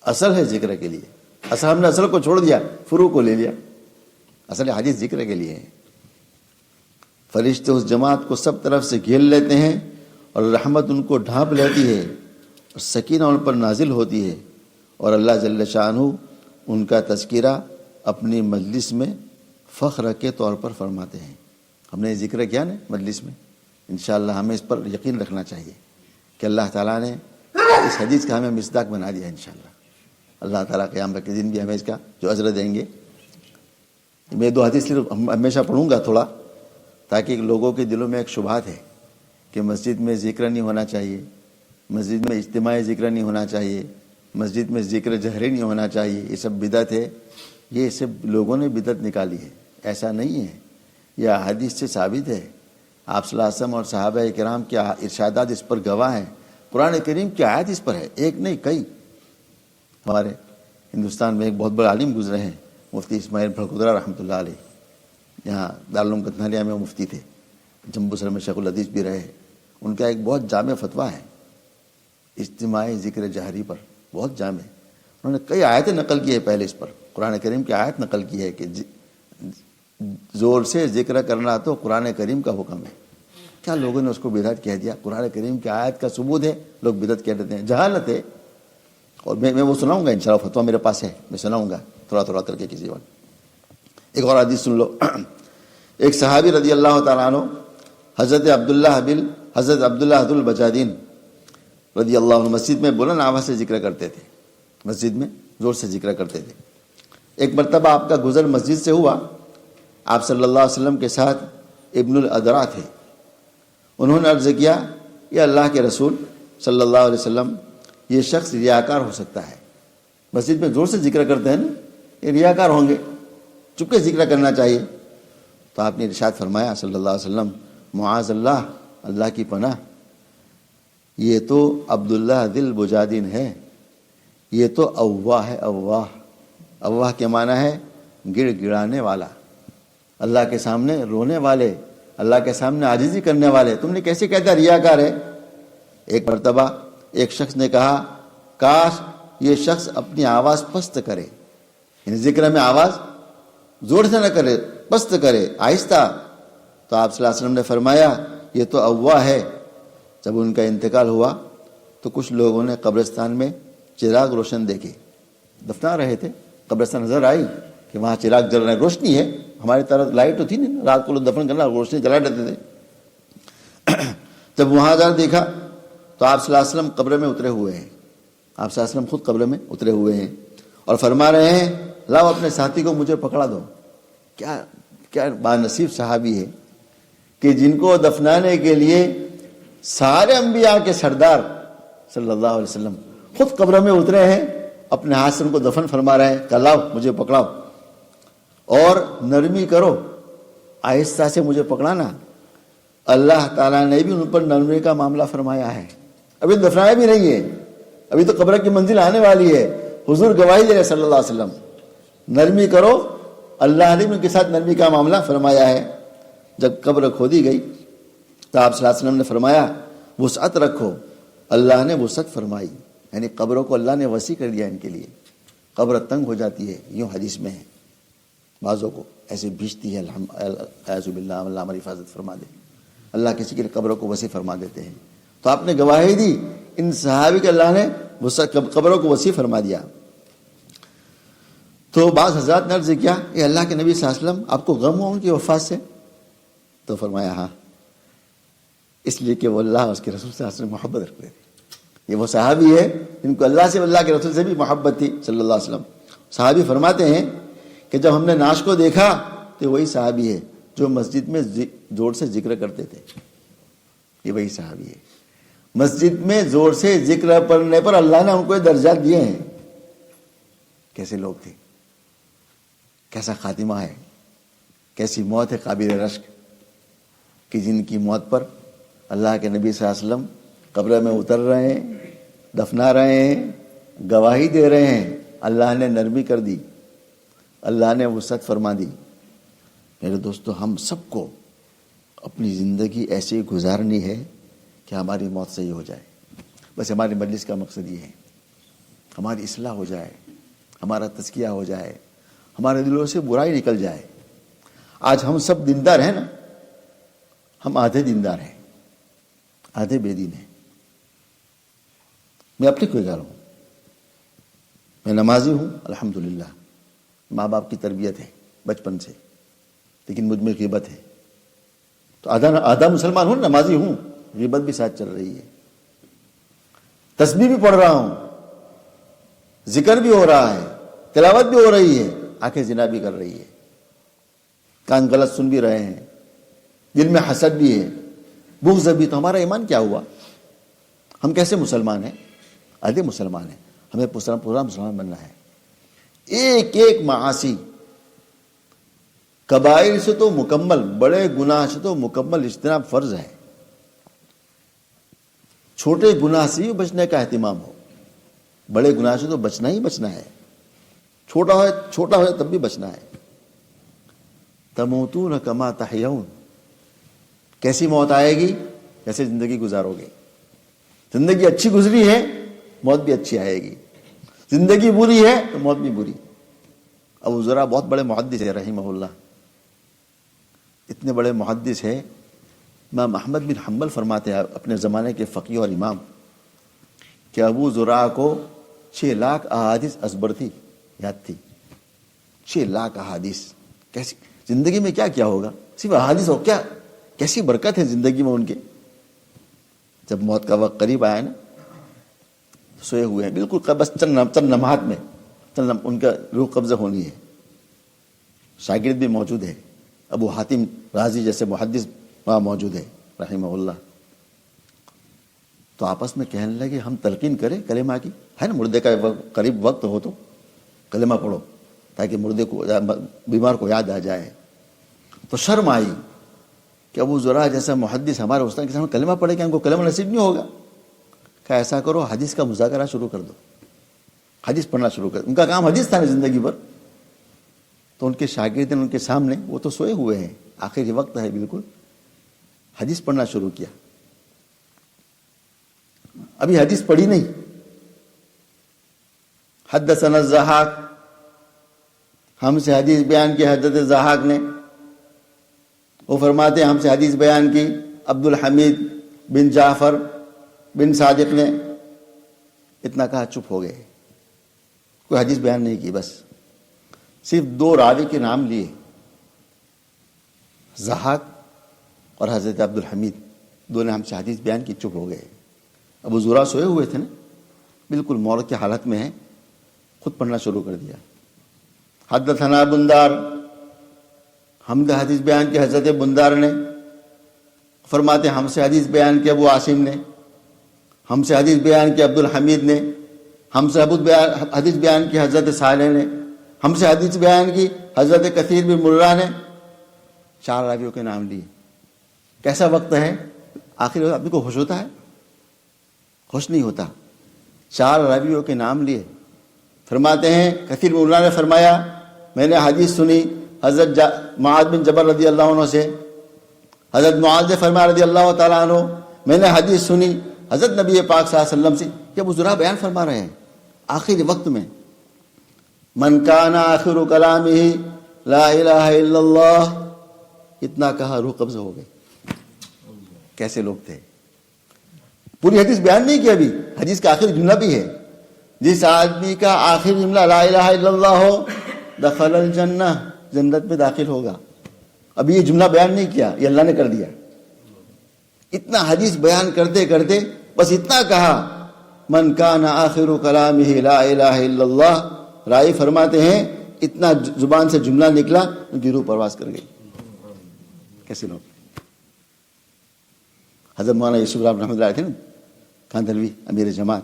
اصل ہے ذکر کے لیے۔ اصل ہم نے اصل کو چھوڑ دیا، فروع کو لے لیا، اصل حدیث ذکر کے لیے ہے۔ فرشتے اس جماعت کو سب طرف سے گھیر لیتے ہیں اور رحمت ان کو ڈھانپ لیتی ہے اور سکینہ ان پر نازل ہوتی ہے، اور اللہ جل شانہ ان کا تذکرہ اپنی مجلس میں فخر کے طور پر فرماتے ہیں۔ ہم نے ذکر کیا نا مجلس میں، انشاءاللہ ہمیں اس پر یقین رکھنا چاہیے کہ اللہ تعالیٰ نے اس حدیث کا ہمیں مصداق بنا دیا انشاءاللہ۔ اللہ تعالیٰ قیامت کے دن بھی ہمیں اس کا جو اجر دیں گے۔ میں دو حدیث صرف ہمیشہ پڑھوں گا تھوڑا، تاکہ لوگوں کے دلوں میں ایک شبہات ہے کہ مسجد میں ذکر نہیں ہونا چاہیے، مسجد میں اجتماعی ذکر نہیں ہونا چاہیے، مسجد میں ذکر جہری نہیں ہونا چاہیے، یہ سب بدعت ہے، یہ سب لوگوں نے بدعت نکالی ہے، ایسا نہیں ہے، یہ حدیث سے ثابت ہے۔ آپ صلی اللہ علیہ وسلم اور صحابہ کرام کے ارشادات اس پر گواہ ہیں، قرآن کریم کی آیت اس پر ہے، ایک نہیں کئی۔ ہمارے ہندوستان میں ایک بہت بڑے عالم گزرے ہیں، مفتی اسماعیل بھڑکودرا رحمۃ اللہ علیہ، یہاں دارالعلوم کتنالیہ میں وہ مفتی تھے، جمبو سر میں شیخ الحدیث بھی رہے۔ ان کا ایک بہت جامع فتویٰ ہے اجتماعی ذکر جہری پر، بہت جامع۔ انہوں نے کئی آیتیں نقل کی ہے پہلے اس پر، قرآن کریم کی آیت نقل کی ہے کہ زور سے ذکر کرنا تو قرآن کریم کا حکم ہے۔ کیا لوگوں نے اس کو بدعت کہہ دیا؟ قرآن کریم کی آیت کا ثبوت ہے، لوگ بدعت کہہ دیتے ہیں، جہالت ہے۔ اور میں وہ سناؤں گا انشاءاللہ، فتویٰ میرے پاس ہے، میں سناؤں گا تھوڑا تھوڑا کر کے کسی وقت۔ ایک اور حدیث سن لو۔ ایک صحابی رضی اللہ تعالیٰ عنہ حضرت عبداللہ البجادین رضی اللہ عنہ مسجد میں بلند آواز سے ذکر کرتے تھے، مسجد میں زور سے ذکر کرتے تھے۔ ایک مرتبہ آپ کا گزر مسجد سے ہوا، آپ صلی اللہ علیہ وسلم کے ساتھ ابن الادرا تھے۔ انہوں نے عرض کیا، یا اللہ کے رسول صلی اللہ علیہ وسلم، یہ شخص ریاکار ہو سکتا ہے، مسجد میں زور سے ذکر کرتے ہیں نا، یہ ریاکار ہوں گے، چپ کے ذکر کرنا چاہیے۔ تو آپ نے ارشاد فرمایا صلی اللہ علیہ وسلم، معاذ اللہ، اللہ کی پناہ، یہ تو عبداللہ دل بجادین ہے، یہ تو اواہ ہے، اواہ۔ اواہ کے معنی ہے گڑ گڑانے والا، اللہ کے سامنے رونے والے، اللہ کے سامنے عاجزی کرنے والے۔ تم نے کیسے کہتا ریاکار ہے؟ ایک مرتبہ ایک شخص نے کہا، کاش یہ شخص اپنی آواز پست کرے، یعنی ذکر میں آواز زور سے نہ کرے، پست کرے، آہستہ۔ تو آپ صلی اللہ علیہ وسلم نے فرمایا، یہ تو اواہ ہے۔ جب ان کا انتقال ہوا تو کچھ لوگوں نے قبرستان میں چراغ روشن دیکھے، دفنا رہے تھے، قبرستان نظر آئی کہ وہاں چراغ جل رہے ہیں، روشنی ہے، ہماری طرح لائٹ تو تھی نہیں، رات کو لوگ دفن کرنا روشنی جلا دیتے تھے۔ جب وہاں جا دیکھا تو آپ صلی اللہ علیہ وسلم قبر میں اترے ہوئے ہیں، آپ صلی اللہ علیہ وسلم خود قبر میں اترے ہوئے ہیں اور فرما رہے ہیں، لاؤ اپنے ساتھی کو مجھے پکڑا دو۔ کیا بانصیب صحابی ہے کہ جن کو دفنانے کے لیے سارے انبیاء کے سردار صلی اللہ علیہ وسلم خود قبر میں اترے ہیں، اپنے ہاتھ سے ان کو دفن فرما رہے ہیں کہ لاؤ مجھے پکڑاؤ اور نرمی کرو، آہستہ سے مجھے پکڑانا۔ اللہ تعالیٰ نے بھی ان پر نرمی کا معاملہ فرمایا ہے۔ ابھی دفنایا بھی نہیں ہے، ابھی تو قبر کی منزل آنے والی ہے، حضور گواہی دے رہے صلی اللہ علیہ وسلم، نرمی کرو، اللہ نے بھی ان کے ساتھ نرمی کا معاملہ فرمایا ہے۔ جب قبر کھودی گئی تو آپ صلی اللہ علیہ وسلم نے فرمایا وسعت رکھو، اللہ نے وسعت فرمائی، یعنی قبروں کو اللہ نے وسیع کر دیا ان کے لیے. قبر تنگ ہو جاتی ہے، یوں حدیث میں ہے، بعضوں کو ایسے بھیجتی ہے، اعوذ باللہ، اللہ ہماری حفاظت فرما دے. اللہ کسی کے قبروں کو وسیع فرما دیتے ہیں. تو آپ نے گواہی دی ان صحابی کے اللہ نے قبروں کو وسیع فرما دیا. تو بعض حضرات نے عرض کیا کہ اللہ کے نبی صلی اللہ علیہ وسلم آپ کو غم ہوا ان کی وفات سے؟ تو فرمایا ہاں، اس لیے کہ وہ اللہ اس کے رسول صلی اللہ علیہ وسلم محبت رکھتے تھے. یہ وہ صحابی ہے جن کو اللہ سے، اللہ کے رسول سے بھی محبت تھی صلی اللہ علیہ وسلم. صحابی فرماتے ہیں کہ جب ہم نے نعش کو دیکھا تو وہی صحابی ہے جو مسجد میں زور سے ذکر کرتے تھے. یہ وہی صحابی ہے. مسجد میں زور سے ذکر پڑھنے پر اللہ نے ان کو یہ درجات دیے ہیں. کیسے لوگ تھے، کیسا خاتمہ ہے، کیسی موت ہے قابل رشک، کہ جن کی موت پر اللہ کے نبی صلی اللہ علیہ وسلم قبر میں اتر رہے ہیں، دفنا رہے ہیں، گواہی دے رہے ہیں. اللہ نے نرمی کر دی، اللہ نے وسعت فرما دی. میرے دوستو، ہم سب کو اپنی زندگی ایسی گزارنی ہے کہ ہماری موت صحیح ہو جائے. بس ہماری مجلس کا مقصد یہ ہے، ہماری اصلاح ہو جائے، ہمارا تزکیہ ہو جائے، ہمارے دلوں سے برائی نکل جائے. آج ہم سب دیندار ہیں نا، ہم آدھے دیندار ہیں، آدھے بے دین ہیں. میں اپنے کوئی کہہ رہا ہوں، میں نمازی ہوں الحمدللہ، ماں باپ کی تربیت ہے بچپن سے، لیکن مجھ میں غیبت ہے. تو آدھا مسلمان ہوں، نمازی ہوں، غیبت بھی ساتھ چل رہی ہے. تسبیح بھی پڑھ رہا ہوں، ذکر بھی ہو رہا ہے، تلاوت بھی ہو رہی ہے، آنکھیں زنا بھی کر رہی ہے، کان غلط سن بھی رہے ہیں، دل میں حسد بھی ہے، بغض بھی. تو ہمارا ایمان کیا ہوا؟ ہم کیسے مسلمان ہیں؟ آدھے مسلمان ہیں. ہمیں پورا مسلمان بننا ہے. ایک ایک معاصی، کبائر سے تو مکمل، بڑے گناہ سے تو مکمل اجتناب فرض ہے. چھوٹے گناہ سے ہی بچنے کا اہتمام ہو، بڑے گناہ سے تو بچنا ہی بچنا ہے. چھوٹا ہو تب بھی بچنا ہے. تموتون کما تحیون، کیسی موت آئے گی؟ کیسے زندگی گزارو گے. زندگی اچھی گزری ہے، موت بھی اچھی آئے گی. زندگی بری ہے تو موت بھی بری. ابو زرع بہت بڑے محدث ہے رحمہ اللہ، اتنے بڑے محدث ہے. امام احمد بن حنبل فرماتے ہیں، اپنے زمانے کے فقیہ اور امام، کہ ابو زرع کو 6 لاکھ احادیث ازبر تھی، یاد تھی. 6 لاکھ احادیث. کیسی زندگی میں کیا کیا ہوگا؟ صرف احادیث ہو کیا، کیسی برکت ہے زندگی میں ان کے. جب موت کا وقت قریب آیا نا، سوئے ہوئے ہیں بالکل، بس چند لمحات میں ان کا روح قبضہ ہونی ہے. شاگرد بھی موجود ہے، ابو حاتم رازی جیسے محدث وہاں موجود ہے رحمہ اللہ. تو آپس میں کہنے لگے ہم تلقین کریں کلمہ کی، ہے نا، مردے کا قریب وقت ہو تو کلمہ پڑھو تاکہ مردے کو، بیمار کو یاد آ جائے. تو شرم آئی کہ ابو زرع جیسا محدث ہمارے استاد کے سامنے کلمہ پڑھے کہ ہم کو کلمہ نصیب نہیں ہوگا. کہ ایسا کرو، حدیث کا مذاکرہ شروع کر دو، حدیث پڑھنا شروع کر. ان کا کام حدیث تھا نا زندگی بھر. تو ان کے شاگرد ان کے سامنے، وہ تو سوئے ہوئے ہیں، آخری وقت ہے بالکل، حدیث پڑھنا شروع کیا. ابھی حدیث پڑھی نہیں. حدثنا الضحاک، ہم سے حدیث بیان کی حضرت ضحاک نے. وہ فرماتے ہیں ہم سے حدیث بیان کی عبد الحمید بن جعفر بن صادق نے. اتنا کہا چپ ہو گئے، کوئی حدیث بیان نہیں کی. بس صرف 2 راوی کے نام لیے، ضحاک اور حضرت عبد الحمید. 2 نے ہم سے حدیث بیان کی، چپ ہو گئے. ابو زرع سوئے ہوئے تھے نا، بالکل مورت کی حالت میں ہیں، خود پڑھنا شروع کر دیا. حدثنا بندار، ہم نے حدیث بیان کی حضرت بندار نے. فرماتے ہم سے حدیث بیان کی ابو عاصم نے، ہم سے حدیث بیان کی عبد الحمید نے، ہم سے حدیث بیان کی حضرت صالح نے، ہم سے حدیث بیان کی حضرت کثیر بن مرہ نے. 4 راویوں کے نام لیے. کیسا وقت ہے؟ آخر آدمی کو ہوش ہوتا ہے؟ ہوش نہیں ہوتا. 4 راویوں کے نام لیے. فرماتے ہیں کثیر بن مرہ نے فرمایا میں نے حدیث سنی حضرت معاذ بن جبل رضی اللہ عنہ سے حضرت معاذ نے فرمایا رضی اللہ تعالیٰ عنہ، میں نے حدیث سنی حضرت نبی پاک صلی اللہ علیہ وسلم سے کہ ابو ذرا بیان فرما رہے ہیں آخری وقت میں، من کان آخر کلامہ لا الہ الا اللہ، اتنا کہا روح قبض ہو گئی۔ کیسے لوگ تھے؟ پوری حدیث بیان نہیں کی ابھی، حدیث کا آخری جملہ بھی ہے، جس آدمی کا آخری جملہ لا الہ الا اللہ ہو دخل الجنہ، جنت میں داخل ہوگا۔ ابھی یہ جملہ بیان نہیں کیا، یہ اللہ نے کر دیا۔ اتنا حدیث بیان کرتے کرتے بس اتنا کہا، من کان آخر کلامہ لا الہ الا اللہ، رائی فرماتے ہیں اتنا زبان سے جملہ نکلا، ان کی روح پرواز کر گئی۔ کیسے لوگ؟ حضرت مولانا یوسف رحمۃ اللہ علیہ تھے نا، کاندھلوی امیر جماعت،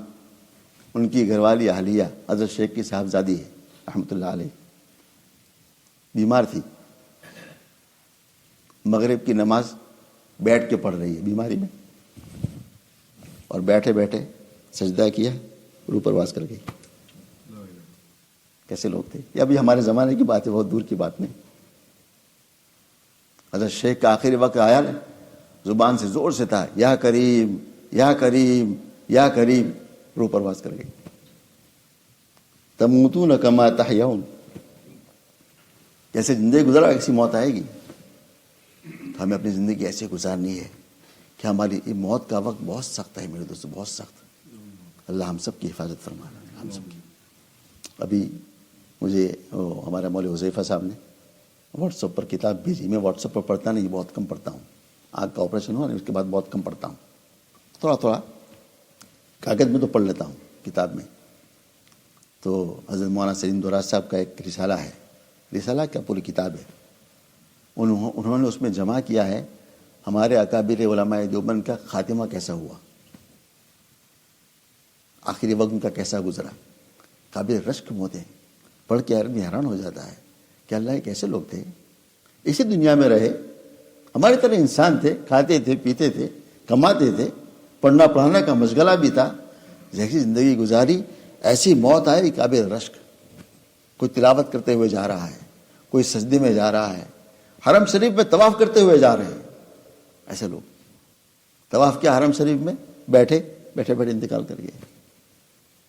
ان کی گھر والی اہلیہ حضرت شیخ کی صاحبزادی ہے رحمۃ اللہ علیہ، بیمار تھی، مغرب کی نماز بیٹھ کے پڑھ رہی ہے بیماری میں، اور بیٹھے بیٹھے سجدہ کیا، روح پرواز کر گئی۔ کیسے لوگ تھے؟ یہ ابھی ہمارے زمانے کی بات ہے، بہت دور کی بات نہیں۔ حضرت شیخ کا آخری وقت آیا نا، زبان سے زور سے تھا، یا کریم یا کریم یا کریم، روح پرواز کر گئی۔ تموتون کما تحیون، جیسے زندگی گزرا ایسی موت آئے گی۔ تو ہمیں اپنی زندگی ایسے گزارنی ہے کہ ہماری موت کا وقت بہت سخت ہے میرے دوستو، بہت سخت۔ اللہ ہم سب کی حفاظت فرمانا، ہم سب کی۔ ابھی مجھے ہمارے مولوی حذیفہ صاحب نے واٹس ایپ پر کتاب بھیجی، میں واٹس ایپ پر پڑھتا نہیں، بہت کم پڑھتا ہوں، آنکھ کا آپریشن ہوا نا اس کے بعد بہت کم پڑھتا ہوں، تھوڑا تھوڑا کاغذ میں تو پڑھ لیتا ہوں، کتاب میں۔ تو حضرت مولانا سلیم دراز صاحب کا ایک رسالہ ہے، رسالہ کیا پوری کتاب ہے، انہوں نے اس میں جمع کیا ہے ہمارے اکابر علماء دیوبند کا خاتمہ کیسا ہوا، آخری وقت ان کا کیسا گزرا۔ قابل رشک موتیں پڑھ کے آدمی حیران ہو جاتا ہے کہ اللہ یہ کیسے لوگ تھے، اسی دنیا میں رہے، ہماری طرح انسان تھے، کھاتے تھے، پیتے تھے، کماتے تھے، پڑھنا پڑھانے کا مشغلہ بھی تھا، جیسی زندگی گزاری ایسی موت آئی قابل رشک۔ کوئی تلاوت کرتے ہوئے جا رہا ہے، کوئی سجدے میں جا رہا ہے، حرم شریف میں طواف کرتے ہوئے جا رہے ہیں، ایسے لوگ طواف کیا حرم شریف میں، بیٹھے بیٹھے انتقال کر گئے۔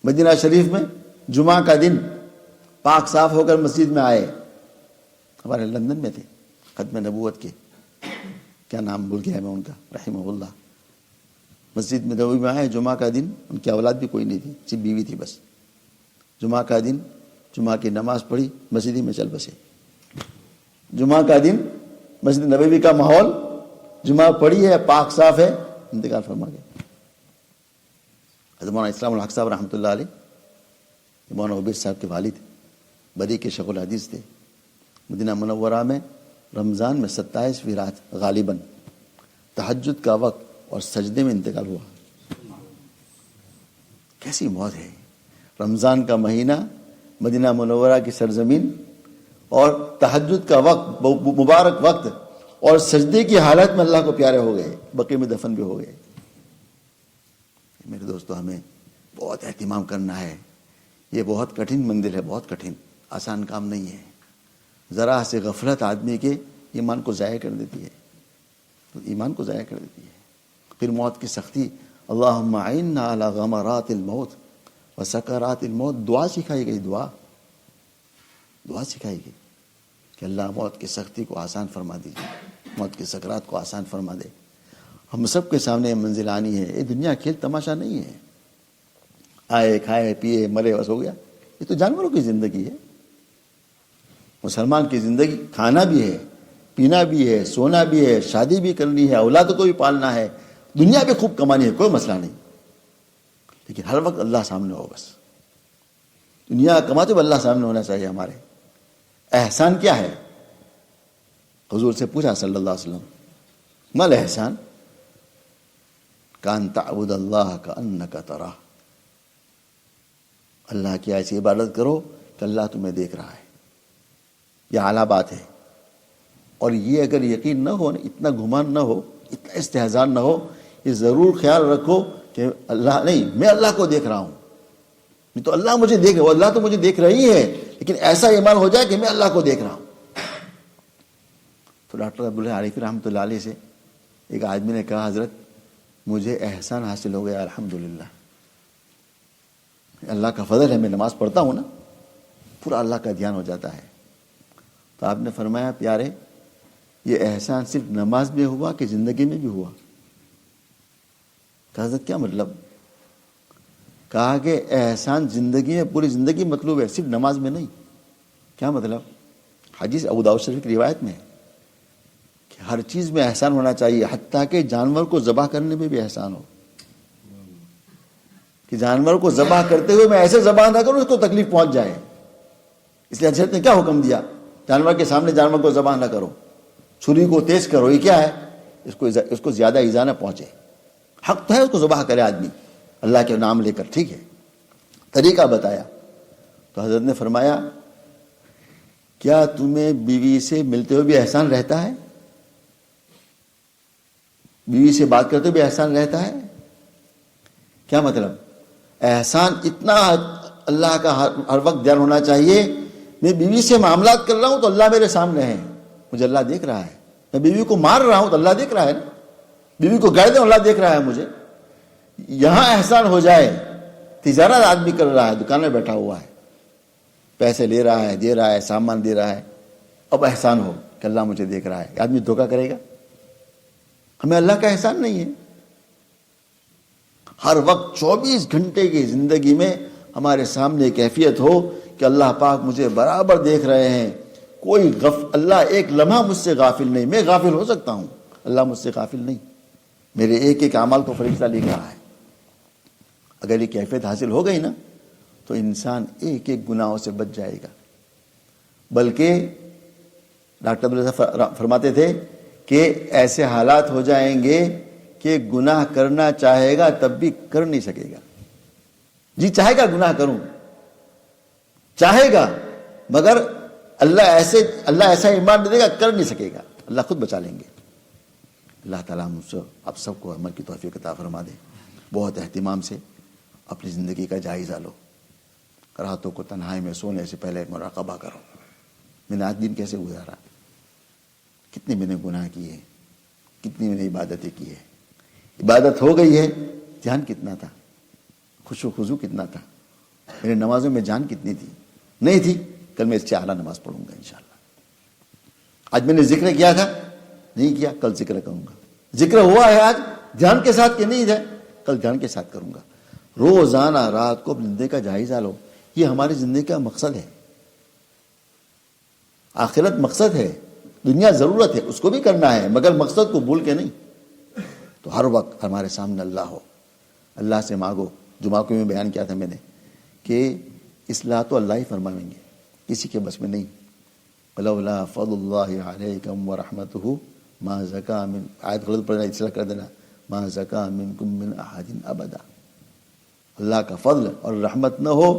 مدینہ شریف میں جمعہ کا دن پاک صاف ہو کر مسجد میں آئے، ہمارے لندن میں تھے ختم نبوت کے، کیا نام بھول گیا میں ان کا، رحمہ اللہ، مسجد میں نبوی میں آئے جمعہ کا دن، ان کی اولاد بھی کوئی نہیں تھی، صرف بیوی تھی بس۔ جمعہ کا دن، جمعہ کی نماز پڑھی، مسجد ہی میں چل بسے۔ جمعہ کا دن، مسجد نبوی کا ماحول، جمعہ پڑھی ہے، پاک صاف ہے، انتقال فرما گئے۔ حضرت مولانا اسلام الحق صاحب رحمۃ اللہ علیہ، مولانا عبید صاحب کے والد، بری کے شیخ الحدیث تھے، مدینہ منورہ میں رمضان میں 27ویں رات غالباً تہجد کا وقت اور سجدے میں انتقال ہوا۔ کیسی موت ہے! رمضان کا مہینہ، مدینہ منورہ کی سرزمین، اور تہجد کا وقت، مبارک وقت، اور سجدے کی حالت میں اللہ کو پیارے ہو گئے، بقیع میں دفن بھی ہو گئے۔ میرے دوستو ہمیں بہت اہتمام کرنا ہے، یہ بہت کٹھن منزل ہے، بہت کٹھن، آسان کام نہیں ہے۔ ذرا سے غفلت آدمی کے ایمان کو ضائع کر دیتی ہے، ایمان کو ضائع کر دیتی ہے۔ پھر موت کی سختی، اللہم اعنا علی غمرات الموت و سکرات الموت، دعا سکھائی گئی، دعا سکھائی گئی کہ اللہ موت کی سختی کو آسان فرما دیجیے، موت کی سکرات کو آسان فرما دے۔ ہم سب کے سامنے یہ منزل آنی ہے، یہ دنیا کھیل تماشا نہیں ہے، آئے کھائے پیے مرے بس ہو گیا، یہ تو جانوروں کی زندگی ہے۔ مسلمان کی زندگی کھانا بھی ہے، پینا بھی ہے، سونا بھی ہے، شادی بھی کرنی ہے، اولاد کو بھی پالنا ہے، دنیا بھی خوب کمانی ہے، کوئی مسئلہ نہیں، لیکن ہر وقت اللہ سامنے ہو، بس دنیا کماتے ہوئے اللہ سامنے ہونا چاہیے ہمارے۔ احسان کیا ہے؟ حضور سے پوچھا صلی اللہ علیہ وسلم، مل احسان؟ کان تعبد اللہ کانک تراہ، اللہ کی ایسی عبادت کرو کہ اللہ تمہیں دیکھ رہا ہے۔ یہ اعلیٰ بات ہے، اور یہ اگر یقین نہ ہو، اتنا گمان نہ ہو، اتنا استہزاء نہ ہو، یہ ضرور خیال رکھو کہ اللہ نہیں، میں اللہ کو دیکھ رہا ہوں، نہیں تو اللہ مجھے دیکھ رہا ہے، اللہ تو مجھے دیکھ رہی ہے، لیکن ایسا ایمان ہو جائے کہ میں اللہ کو دیکھ رہا ہوں۔ تو ڈاکٹر عبداللہ عارفی رحمۃ اللہ علیہ سے ایک آدمی نے کہا حضرت مجھے احسان حاصل ہو گیا الحمدللہ، اللہ کا فضل ہے، میں نماز پڑھتا ہوں نا، پورا اللہ کا دھیان ہو جاتا ہے۔ تو آپ نے فرمایا پیارے یہ احسان صرف نماز میں ہوا کہ زندگی میں بھی ہوا؟ کہا حضرت کیا مطلب؟ کہا کہ احسان زندگی میں پوری زندگی مطلوب ہے، صرف نماز میں نہیں۔ کیا مطلب؟ حدیث ابو داؤد شریف کی روایت میں کہ ہر چیز میں احسان ہونا چاہیے، حتیٰ کہ جانور کو ذبح کرنے میں بھی احسان ہو، کہ جانور کو ذبح کرتے ہوئے میں ایسے ذبح نہ کروں اس کو تکلیف پہنچ جائے، اس لیے حضرت نے کیا حکم دیا؟ جانور کے سامنے جانور کو ذبح نہ کرو، چھری کو تیز کرو، یہ کیا ہے؟ اس کو زیادہ ایذا نہ پہنچے۔ حق تو ہے اس کو ذبح کرے آدمی اللہ کے نام لے کر، ٹھیک ہے، طریقہ بتایا۔ تو حضرت نے فرمایا کیا تمہیں بیوی سے ملتے ہوئے بھی احسان رہتا ہے؟ بیوی سے بات کرتے ہوئے بھی احسان رہتا ہے؟ کیا مطلب؟ احسان اتنا اللہ کا ہر وقت دھیان ہونا چاہیے، میں بیوی سے معاملات کر رہا ہوں تو اللہ میرے سامنے ہے، مجھے اللہ دیکھ رہا ہے، میں بیوی کو مار رہا ہوں تو اللہ دیکھ رہا ہے نا، بیوی کو گاڑ دیں اللہ دیکھ رہا ہے مجھے۔ یہاں احسان ہو جائے، تجارت آدمی کر رہا ہے، دکان میں بیٹھا ہوا ہے، پیسے لے رہا ہے، دے رہا ہے، سامان دے رہا ہے، اب احسان ہو کہ اللہ مجھے دیکھ رہا ہے، آدمی دھوکہ کرے گا؟ ہمیں اللہ کا احسان نہیں ہے۔ ہر وقت 24 گھنٹے کی زندگی میں ہمارے سامنے کیفیت ہو کہ اللہ پاک مجھے برابر دیکھ رہے ہیں، کوئی اللہ ایک لمحہ مجھ سے غافل نہیں۔ میں غافل ہو سکتا ہوں، اللہ مجھ سے غافل نہیں، میرے ایک ایک اعمال کو فرشتہ لکھ رہا ہے۔ اگر یہ کیفیت حاصل ہو گئی نا تو انسان ایک ایک گناہوں سے بچ جائے گا۔ بلکہ ڈاکٹر عبدالرزاق فرماتے تھے کہ ایسے حالات ہو جائیں گے کہ گناہ کرنا چاہے گا تب بھی کر نہیں سکے گا۔ جی چاہے گا گناہ کروں، چاہے گا، مگر اللہ ایسا ایمان دے گا کر نہیں سکے گا، اللہ خود بچا لیں گے۔ اللہ تعالیٰ ہم سے آپ سب کو عمل کی توفیق عطا فرما دے۔ بہت اہتمام سے اپنی زندگی کا جائزہ لو، راتوں کو تنہائی میں سونے سے پہلے مراقبہ کرو، میں نے آج دن کیسے گزارا، کتنے میں نے گناہ کیے، کتنی میں نے عبادتیں کی ہے، عبادت ہو گئی ہے، جان کتنا تھا، خشوع و خضوع کتنا تھا، میرے نمازوں میں جان کتنی تھی، نہیں تھی، کل میں اس سے اعلیٰ نماز پڑھوں گا انشاءاللہ۔ آج میں نے ذکر کیا تھا، نہیں کیا، کل ذکر کروں گا۔ ذکر ہوا ہے آج دھیان کے ساتھ کہ نہیں ہے، کل دھیان کے ساتھ کروں گا۔ روزانہ رات کو زندگی کا جائزہ لو، یہ ہماری زندگی کا مقصد ہے، آخرت مقصد ہے، دنیا ضرورت ہے، اس کو بھی کرنا ہے، مگر مقصد کو بھول کے نہیں۔ تو ہر وقت ہمارے سامنے اللہ ہو، اللہ سے مانگو۔ جمعہ کو میں بیان کیا تھا میں نے کہ اصلاح تو اللہ ہی فرمائیں گے، کسی کے بس میں نہیں۔ ولولا فضل اللہ علیکم ورحمتہ ما زکا من، آیت غلط پڑھنا اصلاح کر دینا، ما زکا منکم من احد ابدا۔ اللہ کا فضل اور رحمت نہ ہو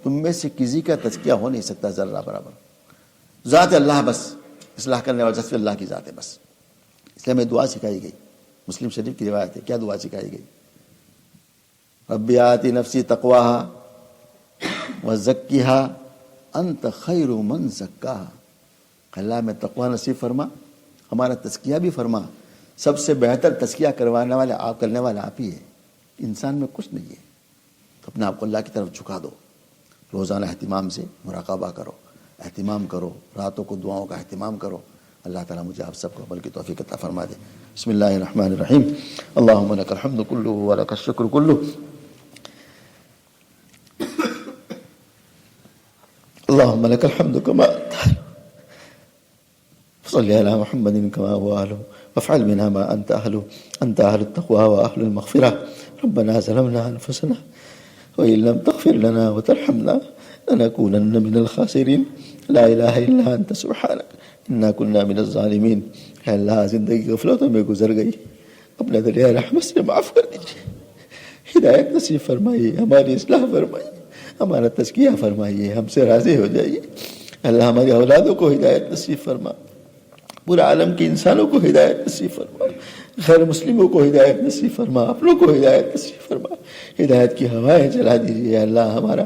تم میں سے کسی کا تزکیہ ہو نہیں سکتا ذرہ برابر۔ ذات اللہ بس، اصلاح کرنے والا صرف اللہ کی ذات ہے بس۔ اس لیے ہمیں دعا سکھائی گئی، مسلم شریف کی روایت ہے، کیا دعا سکھائی گئی؟ رب آتی نفسی تقواہا وزکیہا انت خیر من زکاہا۔ اللہ میں تقوی نصیب فرما، ہمارا تزکیہ بھی فرما، سب سے بہتر تزکیہ کرنے والا آپ ہی ہے، انسان میں کچھ نہیں ہے۔ تو اپنے آپ کو اللہ کی طرف جھکا دو، روزانہ اہتمام سے مراقبہ کرو، اہتمام کرو، راتوں کو دعاؤں کا اہتمام کرو۔ اللہ تعالیٰ مجھے آپ سب کو عمل کی توفیق عطا فرما دے۔ بسم اللہ الرحمن الرحیم، اللہم لک الحمد کلہ ولک الشکر کلہ، اللہم لک الحمد کما صلی علی محمد کما هو اہلہ وافعل منا ما انت اہلہ، انت اہل التقوى واہل المغفرہ۔ ربنا ظلمنا انفسنا وإن لم تغفر لنا وترحمنا لنكونن من الخاسرين، لا الہ الا انت سبحانک انا كنا من الظالمین۔ اے اللہ زندگی غفلتوں میں گزر گئی، اپنے دریائے رحمت سے معاف کر دیجیے، ہدایت نصیب فرمائیے، ہماری اصلاح فرمائیے، ہمارا تزکیہ فرمائیے، ہم سے راضی ہو جائیے۔ اللہ ہماری اولادوں کو ہدایت نصیب فرما، پورے عالم کے انسانوں کو ہدایت نصیب فرما، غیر مسلموں کو ہدایت نصیب فرما، اپنوں کو ہدایت نصیب فرما، ہدایت کی ہوائیں چلا دیجیے۔ اللہ ہمارا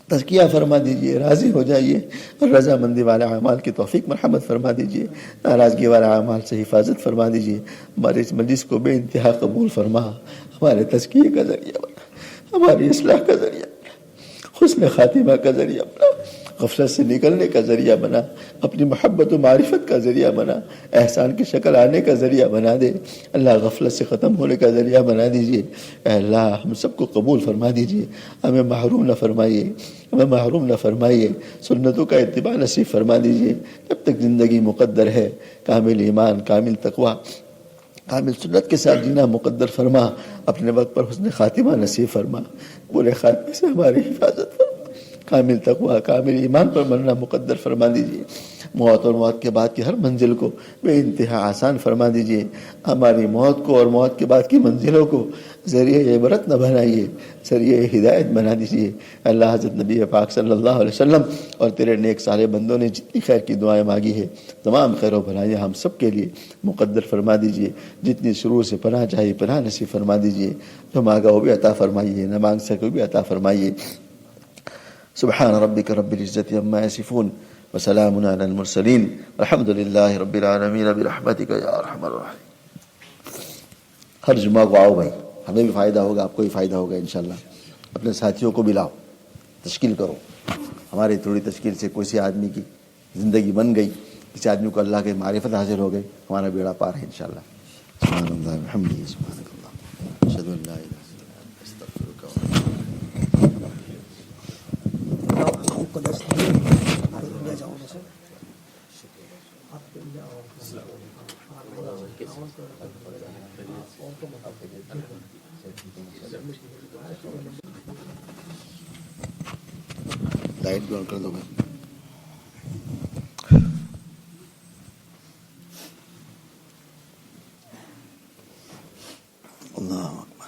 تزکیہ فرما دیجئے، راضی ہو جائیے اور رضامندی والے اعمال کی توفیق مرحمت فرما دیجئے، ناراضگی والے اعمال سے حفاظت فرما دیجئے، ہمارے اس مجلس کو بے انتہا قبول فرما، ہمارے تزکیے کا ذریعہ بنا، ہماری اصلاح کا ذریعہ بنا، حسن خاتمہ کا ذریعہ بنا، غفلت سے نکلنے کا ذریعہ بنا، اپنی محبت و معرفت کا ذریعہ بنا، احسان کی شکل آنے کا ذریعہ بنا دے، اللہ غفلت سے ختم ہونے کا ذریعہ بنا دیجئے، اے اللہ ہم سب کو قبول فرما دیجئے، ہمیں محروم نہ فرمائیے، ہمیں محروم نہ فرمائیے، سنتوں کا اتباع نصیب فرما دیجئے، جب تک زندگی مقدر ہے، کامل ایمان، کامل تقوی، کامل سنت کے ساتھ جینا مقدر فرما، اپنے وقت پر حسن خاتمہ نصیب فرما، برے خاتمے سے ہماری حفاظت فرما، کامل تقوی، کامل ایمان پر مرنا مقدر فرما دیجئے، موت اور موت کے بعد کی ہر منزل کو بے انتہا آسان فرما دیجئے، ہماری موت کو اور موت کے بعد کی منزلوں کو ذریعہ عبرت نہ بنائیے، ذریعہ ہدایت بنا دیجئے۔ اللہ حضرت نبی پاک صلی اللہ علیہ وسلم اور تیرے نیک سارے بندوں نے جتنی خیر کی دعائیں مانگی ہے، تمام خیر و بھلائیاں ہم سب کے لیے مقدر فرما دیجئے، جتنی شروع سے پناہ چاہیے پناہ نصیب فرما دیجئے، جو مانگا وہ بھی عطا فرمائیے، نہ مانگ سکے وہ بھی عطا فرمائیے۔ سبحان ربک رب العزت عما یصفون وسلام علی المرسلین الحمد للہ رب العالمین برحمتک یا ارحم الراحمین۔ ہر جمعہ کو آؤ بھائی، ہمیں بھی فائدہ ہوگا، آپ کو بھی فائدہ ہوگا انشاءاللہ، اپنے ساتھیوں کو بھی لاؤ، تشکیل کرو، ہماری تھوڑی تشکیل سے کوئی آدمی کی زندگی بن گئی، کسی آدمی کو اللہ کے معرفت حاصل ہو گئی، ہمارا بیڑا پار ہے انشاءاللہ۔ سبحان اللہ وبحمدہ، سبحانک اللہ، اشہد ان لا الہ الا انت، استغفرک و اتوب الیک۔ لائٹ بھی آن کر دو بھائی۔ اللہ اکبر۔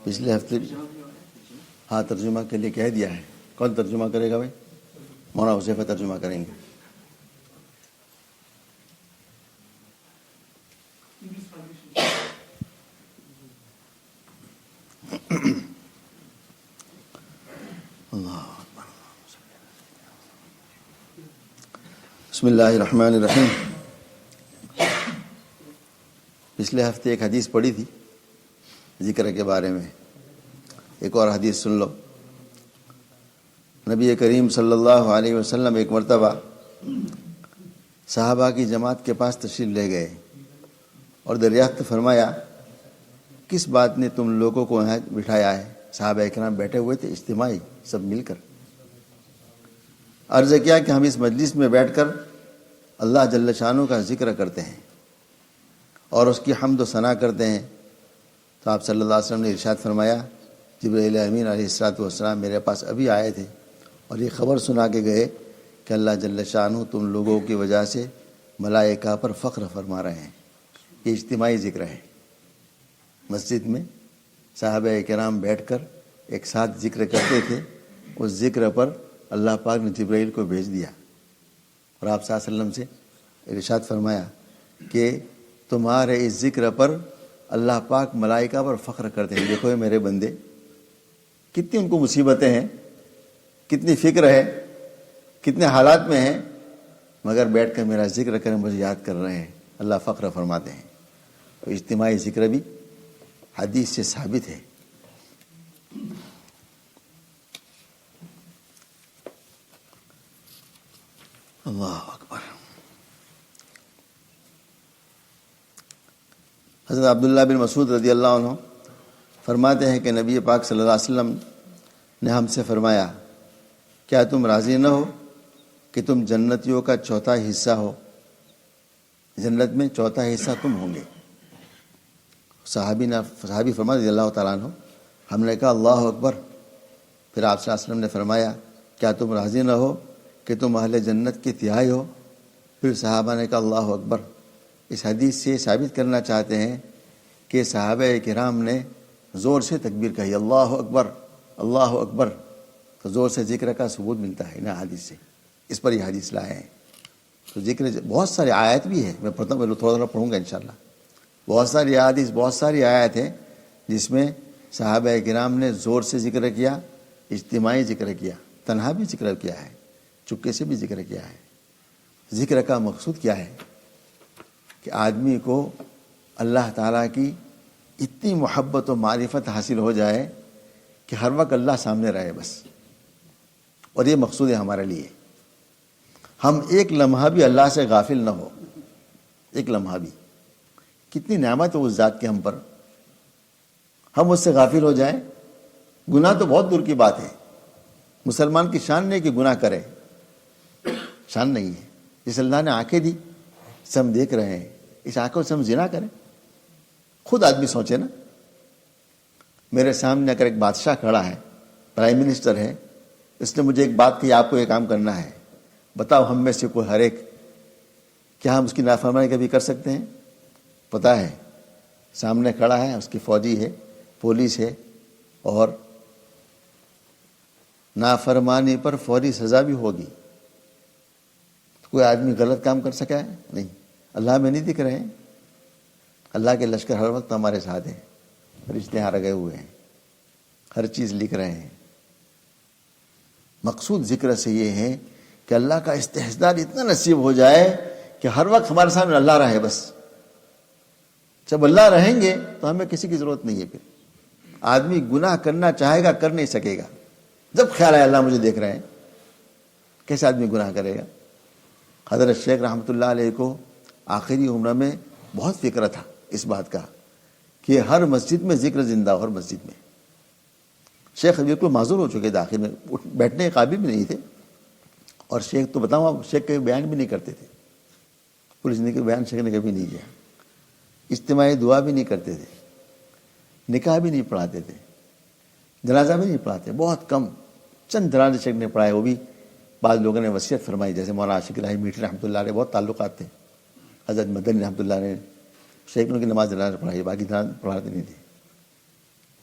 پچھلے ہفتے ہاں ترجمہ کے لیے کہہ دیا ہے، کون ترجمہ کرے گا بھائی؟ مولانا حذیفہ ترجمہ کریں گے۔ بسم اللہ الرحمن الرحیم۔ پچھلے ہفتے ایک حدیث پڑھی تھی ذکر کے بارے میں، ایک اور حدیث سن لو۔ نبی کریم صلی اللہ علیہ وسلم ایک مرتبہ صحابہ کی جماعت کے پاس تشریف لے گئے اور دریافت فرمایا کس بات نے تم لوگوں کو یہاں بٹھایا ہے؟ صحابہ کرام بیٹھے ہوئے تھے اجتماعی سب مل کر۔ عرض کیا کہ ہم اس مجلس میں بیٹھ کر اللہ جل شانہ کا ذکر کرتے ہیں اور اس کی حمد و ثنا کرتے ہیں۔ تو آپ صلی اللہ علیہ وسلم نے ارشاد فرمایا جبرائیل امین علیہ السلام میرے پاس ابھی آئے تھے اور یہ خبر سنا کے گئے کہ اللہ جل شانہ تم لوگوں کی وجہ سے ملائکہ پر فخر فرما رہے ہیں۔ یہ اجتماعی ذکر ہے، مسجد میں صحابہ کرام بیٹھ کر ایک ساتھ ذکر کرتے تھے، اس ذکر پر اللہ پاک نے جبرائیل کو بھیج دیا اور آپ صلی اللہ علیہ وسلم سے ارشاد فرمایا کہ تمہارے اس ذکر پر اللہ پاک ملائکہ پر فخر کرتے ہیں۔ دیکھو یہ میرے بندے کتنی ان کو مصیبتیں ہیں، کتنی فکر ہے، کتنے حالات میں ہیں، مگر بیٹھ کر میرا ذکر کریں، مجھے یاد کر رہے ہیں، اللہ فخر فرماتے ہیں۔ تو اجتماعی ذکر بھی حدیث سے ثابت ہے۔ اللہ اکبر۔ حضرت عبداللہ بن مسعود رضی اللہ عنہ فرماتے ہیں کہ نبی پاک صلی اللہ علیہ وسلم نے ہم سے فرمایا کیا تم راضی نہ ہو کہ تم جنتیوں کا چوتھا حصہ ہو؟ جنت میں چوتھا حصہ تم ہوں گے۔ صحابی فرمایا رضی اللہ تعالیٰ عنہ، ہم نے کہا اللہ اکبر۔ پھر آپ صلی اللہ علیہ وسلم نے فرمایا کیا تم راضی نہ ہو کہ تم اہل جنت کی تہائی ہو؟ پھر صحابہ نے کہا اللہ اکبر۔ اس حدیث سے ثابت کرنا چاہتے ہیں کہ صحابہ کرام نے زور سے تکبیر کہی، اللہ اکبر اللہ اکبر، تو زور سے ذکر کا ثبوت ملتا ہے نا حدیث سے، اس پر یہ حدیث لائے ہیں۔ تو ذکر بہت سارے آیت بھی ہے، میں پڑھتا ہوں، تھوڑا تھوڑا پڑھوں گا انشاءاللہ۔ بہت ساری حدیث، بہت ساری آیت ہیں جس میں صحابہ کرام نے زور سے ذکر کیا، اجتماعی ذکر کیا، تنہا بھی ذکر کیا ہے، چپکے سے بھی ذکر کیا ہے۔ ذکر کا مقصود کیا ہے؟ کہ آدمی کو اللہ تعالیٰ کی اتنی محبت و معرفت حاصل ہو جائے کہ ہر وقت اللہ سامنے رہے بس، اور یہ مقصود ہے ہمارے لیے۔ ہم ایک لمحہ بھی اللہ سے غافل نہ ہو، ایک لمحہ بھی۔ کتنی نعمت ہے اس ذات کی ہم پر، ہم اس سے غافل ہو جائیں۔ گناہ تو بہت دور کی بات ہے، مسلمان کی شان نہیں کہ گناہ کرے، شان نہیں ہے۔ جس اللہ نے آنکھیں دی، سے ہم دیکھ رہے ہیں، اس آنکھوں سے ہم زنا کریں؟ خود آدمی سوچے نا۔ میرے سامنے اگر ایک بادشاہ کھڑا ہے، پرائم منسٹر ہے، اس نے مجھے ایک بات کہی، آپ کو یہ کام کرنا ہے، بتاؤ ہم میں سے کوئی ہر ایک، کیا ہم اس کی نافرمانی کبھی کر سکتے ہیں؟ پتہ ہے سامنے کھڑا ہے، اس کی فوجی ہے، پولیس ہے، اور نافرمانی پر فوری سزا بھی ہوگی۔ کوئی آدمی غلط کام کر سکا ہے؟ نہیں۔ اللہ میں نہیں دکھ رہے ہیں؟ اللہ کے لشکر ہر وقت ہمارے ساتھ ہیں، فرشتے یہاں لگے ہوئے ہیں، ہر چیز لکھ رہے ہیں۔ مقصود ذکر سے یہ ہے کہ اللہ کا استحضار اتنا نصیب ہو جائے کہ ہر وقت ہمارے سامنے اللہ رہے بس۔ جب اللہ رہیں گے تو ہمیں کسی کی ضرورت نہیں ہے۔ پھر آدمی گناہ کرنا چاہے گا، کر نہیں سکے گا۔ جب خیال ہے اللہ مجھے دیکھ رہے ہیں، کیسے آدمی گناہ کرے گا؟ حضرت شیخ رحمۃ اللہ علیہ کو آخری عمر میں بہت فکر تھا اس بات کا کہ ہر مسجد میں ذکر زندہ ہو، ہر مسجد میں۔ شیخ بالکل معذور ہو چکے تھے، آخر میں بیٹھنے کے قابل بھی نہیں تھے، اور شیخ تو بتاؤں آپ، شیخ کبھی بیان بھی نہیں کرتے تھے، پوری زندگی کے بیان شیخ نے کبھی نہیں کیا۔ اجتماعی دعا بھی نہیں کرتے تھے، نکاح بھی نہیں پڑھاتے تھے، جنازہ بھی نہیں پڑھاتے، بہت کم چند جنازے شیخ نے پڑھائے، وہ بھی بعض لوگوں نے وصیت فرمائی، جیسے مولانا عاشق الہی میٹھی رحمۃ اللہ علیہ، بہت تعلقات تھے۔ حضرت مدنی رحمۃ اللہ نے شیخ نے ان کی نماز جنازہ پڑھائی، باقی جنازہ پڑھاتے نہیں تھے۔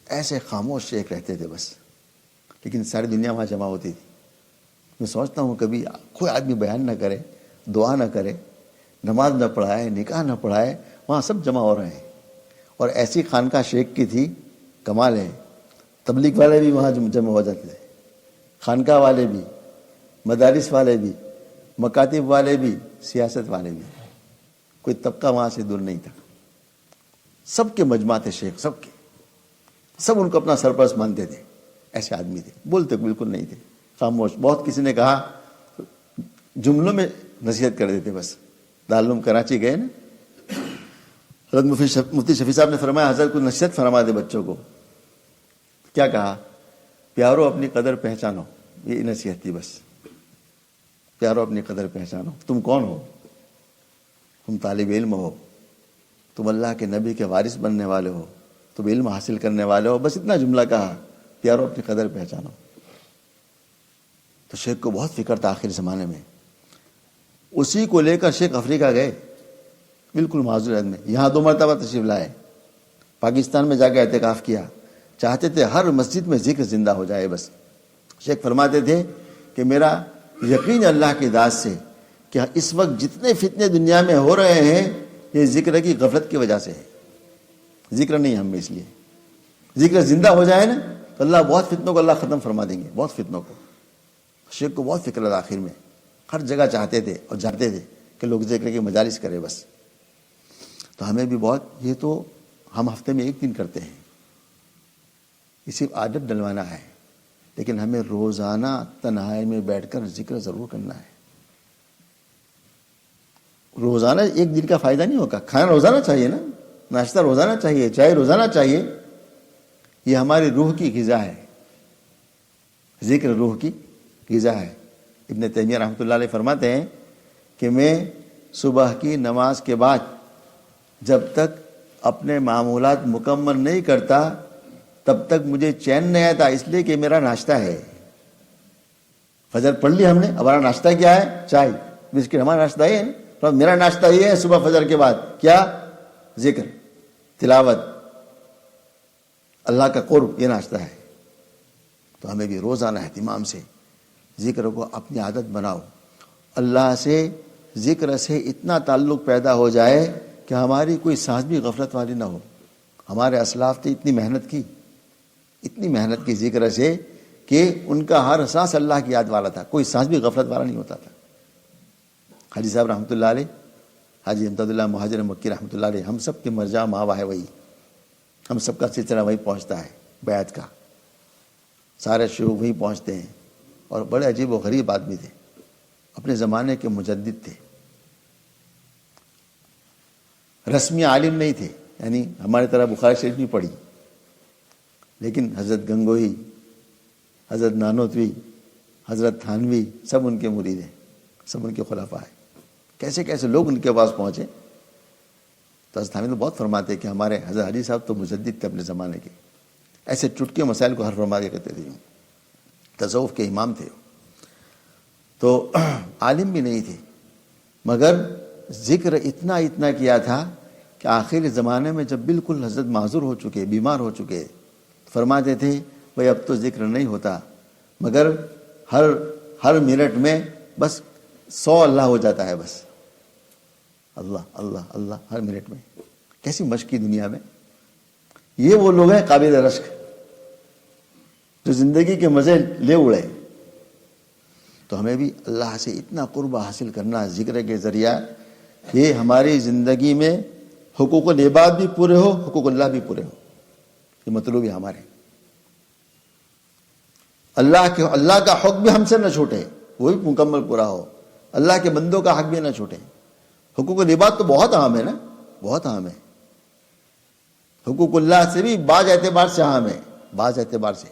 ایسے خاموش شیخ رہتے تھے بس، لیکن ساری دنیا وہاں جمع ہوتی تھی۔ میں سوچتا ہوں کبھی کوئی آدمی بیان نہ کرے، دعا نہ کرے، نماز نہ پڑھائے، نکاح نہ پڑھائے، وہاں سب جمع ہو رہے ہیں۔ اور ایسی خانقاہ شیخ کی تھی، کمال ہے، تبلیغ والے بھی وہاں جمع ہو جاتے تھے، خانقاہ والے بھی، مدارس والے بھی، مکاتب والے بھی، سیاست والے بھی، کوئی طبقہ وہاں سے دور نہیں تھا۔ سب کے مجمع تھے شیخ، سب کے، سب ان کو اپنا سرپرست مانتے تھے۔ ایسے آدمی تھے، بولتے بالکل نہیں تھے، خاموش۔ بہت کسی نے کہا جملوں میں نصیحت کر دیتے بس۔ دارالعلوم کراچی گئے نا، حضرت مفتی شفیع صاحب نے فرمایا حضرت کو نصیحت فرما دے بچوں کو۔ کیا کہا؟ پیارو اپنی قدر پہچانو، یہ نصیحت تھی بس۔ پیارو اپنی قدر پہچانو، تم کون ہو؟ تم طالب علم ہو، تم اللہ کے نبی کے وارث بننے والے ہو، تم علم حاصل کرنے والے ہو، بس اتنا جملہ کہا، پیارو اپنی قدر پہچانو۔ تو شیخ کو بہت فکر تھا آخر زمانے میں، اسی کو لے کر شیخ افریقہ گئے، بالکل معذور میں۔ یہاں 2 مرتبہ تشریف لائے، پاکستان میں جا کے اعتکاف کیا، چاہتے تھے ہر مسجد میں ذکر زندہ ہو جائے بس۔ شیخ فرماتے تھے کہ میرا یقین اللہ کی ذات سے کہ اس وقت جتنے فتنے دنیا میں ہو رہے ہیں یہ ذکر کی غفلت کی وجہ سے ہے، ذکر نہیں ہم میں، اس لیے ذکر زندہ ہو جائے نا تو اللہ بہت فتنوں کو اللہ ختم فرما دیں گے، بہت فتنوں کو۔ شیخ کو بہت فکر تھا آخر میں، ہر جگہ چاہتے تھے اور جاتے تھے کہ لوگ ذکر کی مجالس کرے بس۔ تو ہمیں بھی بہت، یہ تو ہم ہفتے میں 1 دن کرتے ہیں، یہ صرف عادت ڈلوانا ہے، لیکن ہمیں روزانہ تنہائی میں بیٹھ کر ذکر ضرور کرنا ہے۔ روزانہ 1 دن کا فائدہ نہیں ہوگا، کھانا روزانہ چاہیے نا، ناشتہ روزانہ چاہیے، چائے روزانہ چاہیے، یہ ہماری روح کی غذا ہے، ذکر روح کی غذا ہے۔ ابن تیمیہ رحمۃ اللہ علیہ فرماتے ہیں کہ میں صبح کی نماز کے بعد جب تک اپنے معمولات مکمل نہیں کرتا تب تک مجھے چین نہیں آتا، اس لیے کہ میرا ناشتہ ہے۔ فجر پڑھ لی ہم نے، ہمارا ناشتہ کیا ہے؟ چائے بسکٹ، ہمارا ناشتہ یہ ہے نا، میرا ناشتہ یہ ہے صبح فجر کے بعد کیا؟ ذکر، تلاوت، اللہ کا قرب، یہ ناشتہ ہے۔ تو ہمیں بھی روزانہ اہتمام سے ذکر کو اپنی عادت بناؤ. اللہ سے ذکر سے اتنا تعلق پیدا ہو جائے کہ ہماری کوئی سانس بھی غفلت والی نہ ہو. ہمارے اسلاف نے اتنی محنت کی ذکر سے کہ ان کا ہر سانس اللہ کی یاد والا تھا, کوئی سانس بھی غفلت والا نہیں ہوتا تھا. حاجی صاحب رحمۃ اللہ علیہ, حاجی امداد اللہ مہاجر مکی رحمۃ اللہ علیہ, ہم سب کے مرجع ماوا ہے وہی, ہم سب کا سلسلہ وہی پہنچتا ہے بیعت کا, سارے شیوخ وہی پہنچتے ہیں. اور بڑے عجیب و غریب آدمی تھے, اپنے زمانے کے مجدد تھے, رسمی عالم نہیں تھے, یعنی ہماری طرح بخاری شریف نہیں پڑھی, لیکن حضرت گنگوہی, حضرت نانوتوی, حضرت تھانوی سب ان کے مرید ہیں, سب ان کے خلفاء ہیں. کیسے کیسے لوگ ان کے پاس پہنچے. تو حضرت تھانوی تو بہت فرماتے کہ ہمارے حضرت علی صاحب تو مجدد تھے اپنے زمانے کے, ایسے چٹکے مسائل کو حل فرما کے کہتے تھے, تصوف کے امام تھے. تو عالم بھی نہیں تھے, مگر ذکر اتنا کیا تھا کہ آخری زمانے میں جب بالکل حضرت معذور ہو چکے, بیمار ہو چکے, فرماتے تھے بھائی اب تو ذکر نہیں ہوتا, مگر ہر منٹ میں بس 100 اللہ ہو جاتا ہے, بس اللہ اللہ اللہ ہر منٹ میں. کیسی مشق کی دنیا میں. یہ وہ لوگ ہیں قابل رشک جو زندگی کے مزے لے اڑے. تو ہمیں بھی اللہ سے اتنا قرب حاصل کرنا ذکر کے ذریعہ کہ ہماری زندگی میں حقوق العباد بھی پورے ہو, حقوق اللہ بھی پورے ہو. یہ مطلوب ہے ہمارے. اللہ کا حق بھی ہم سے نہ چھوٹے, وہ بھی مکمل پورا ہو. اللہ کے بندوں کا حق بھی نہ چھوٹے. حقوق العباد تو بہت اہم ہے نا, بہت اہم ہے. حقوق اللہ سے بھی بعض اعتبار سے اہم ہے, بعض اعتبار سے.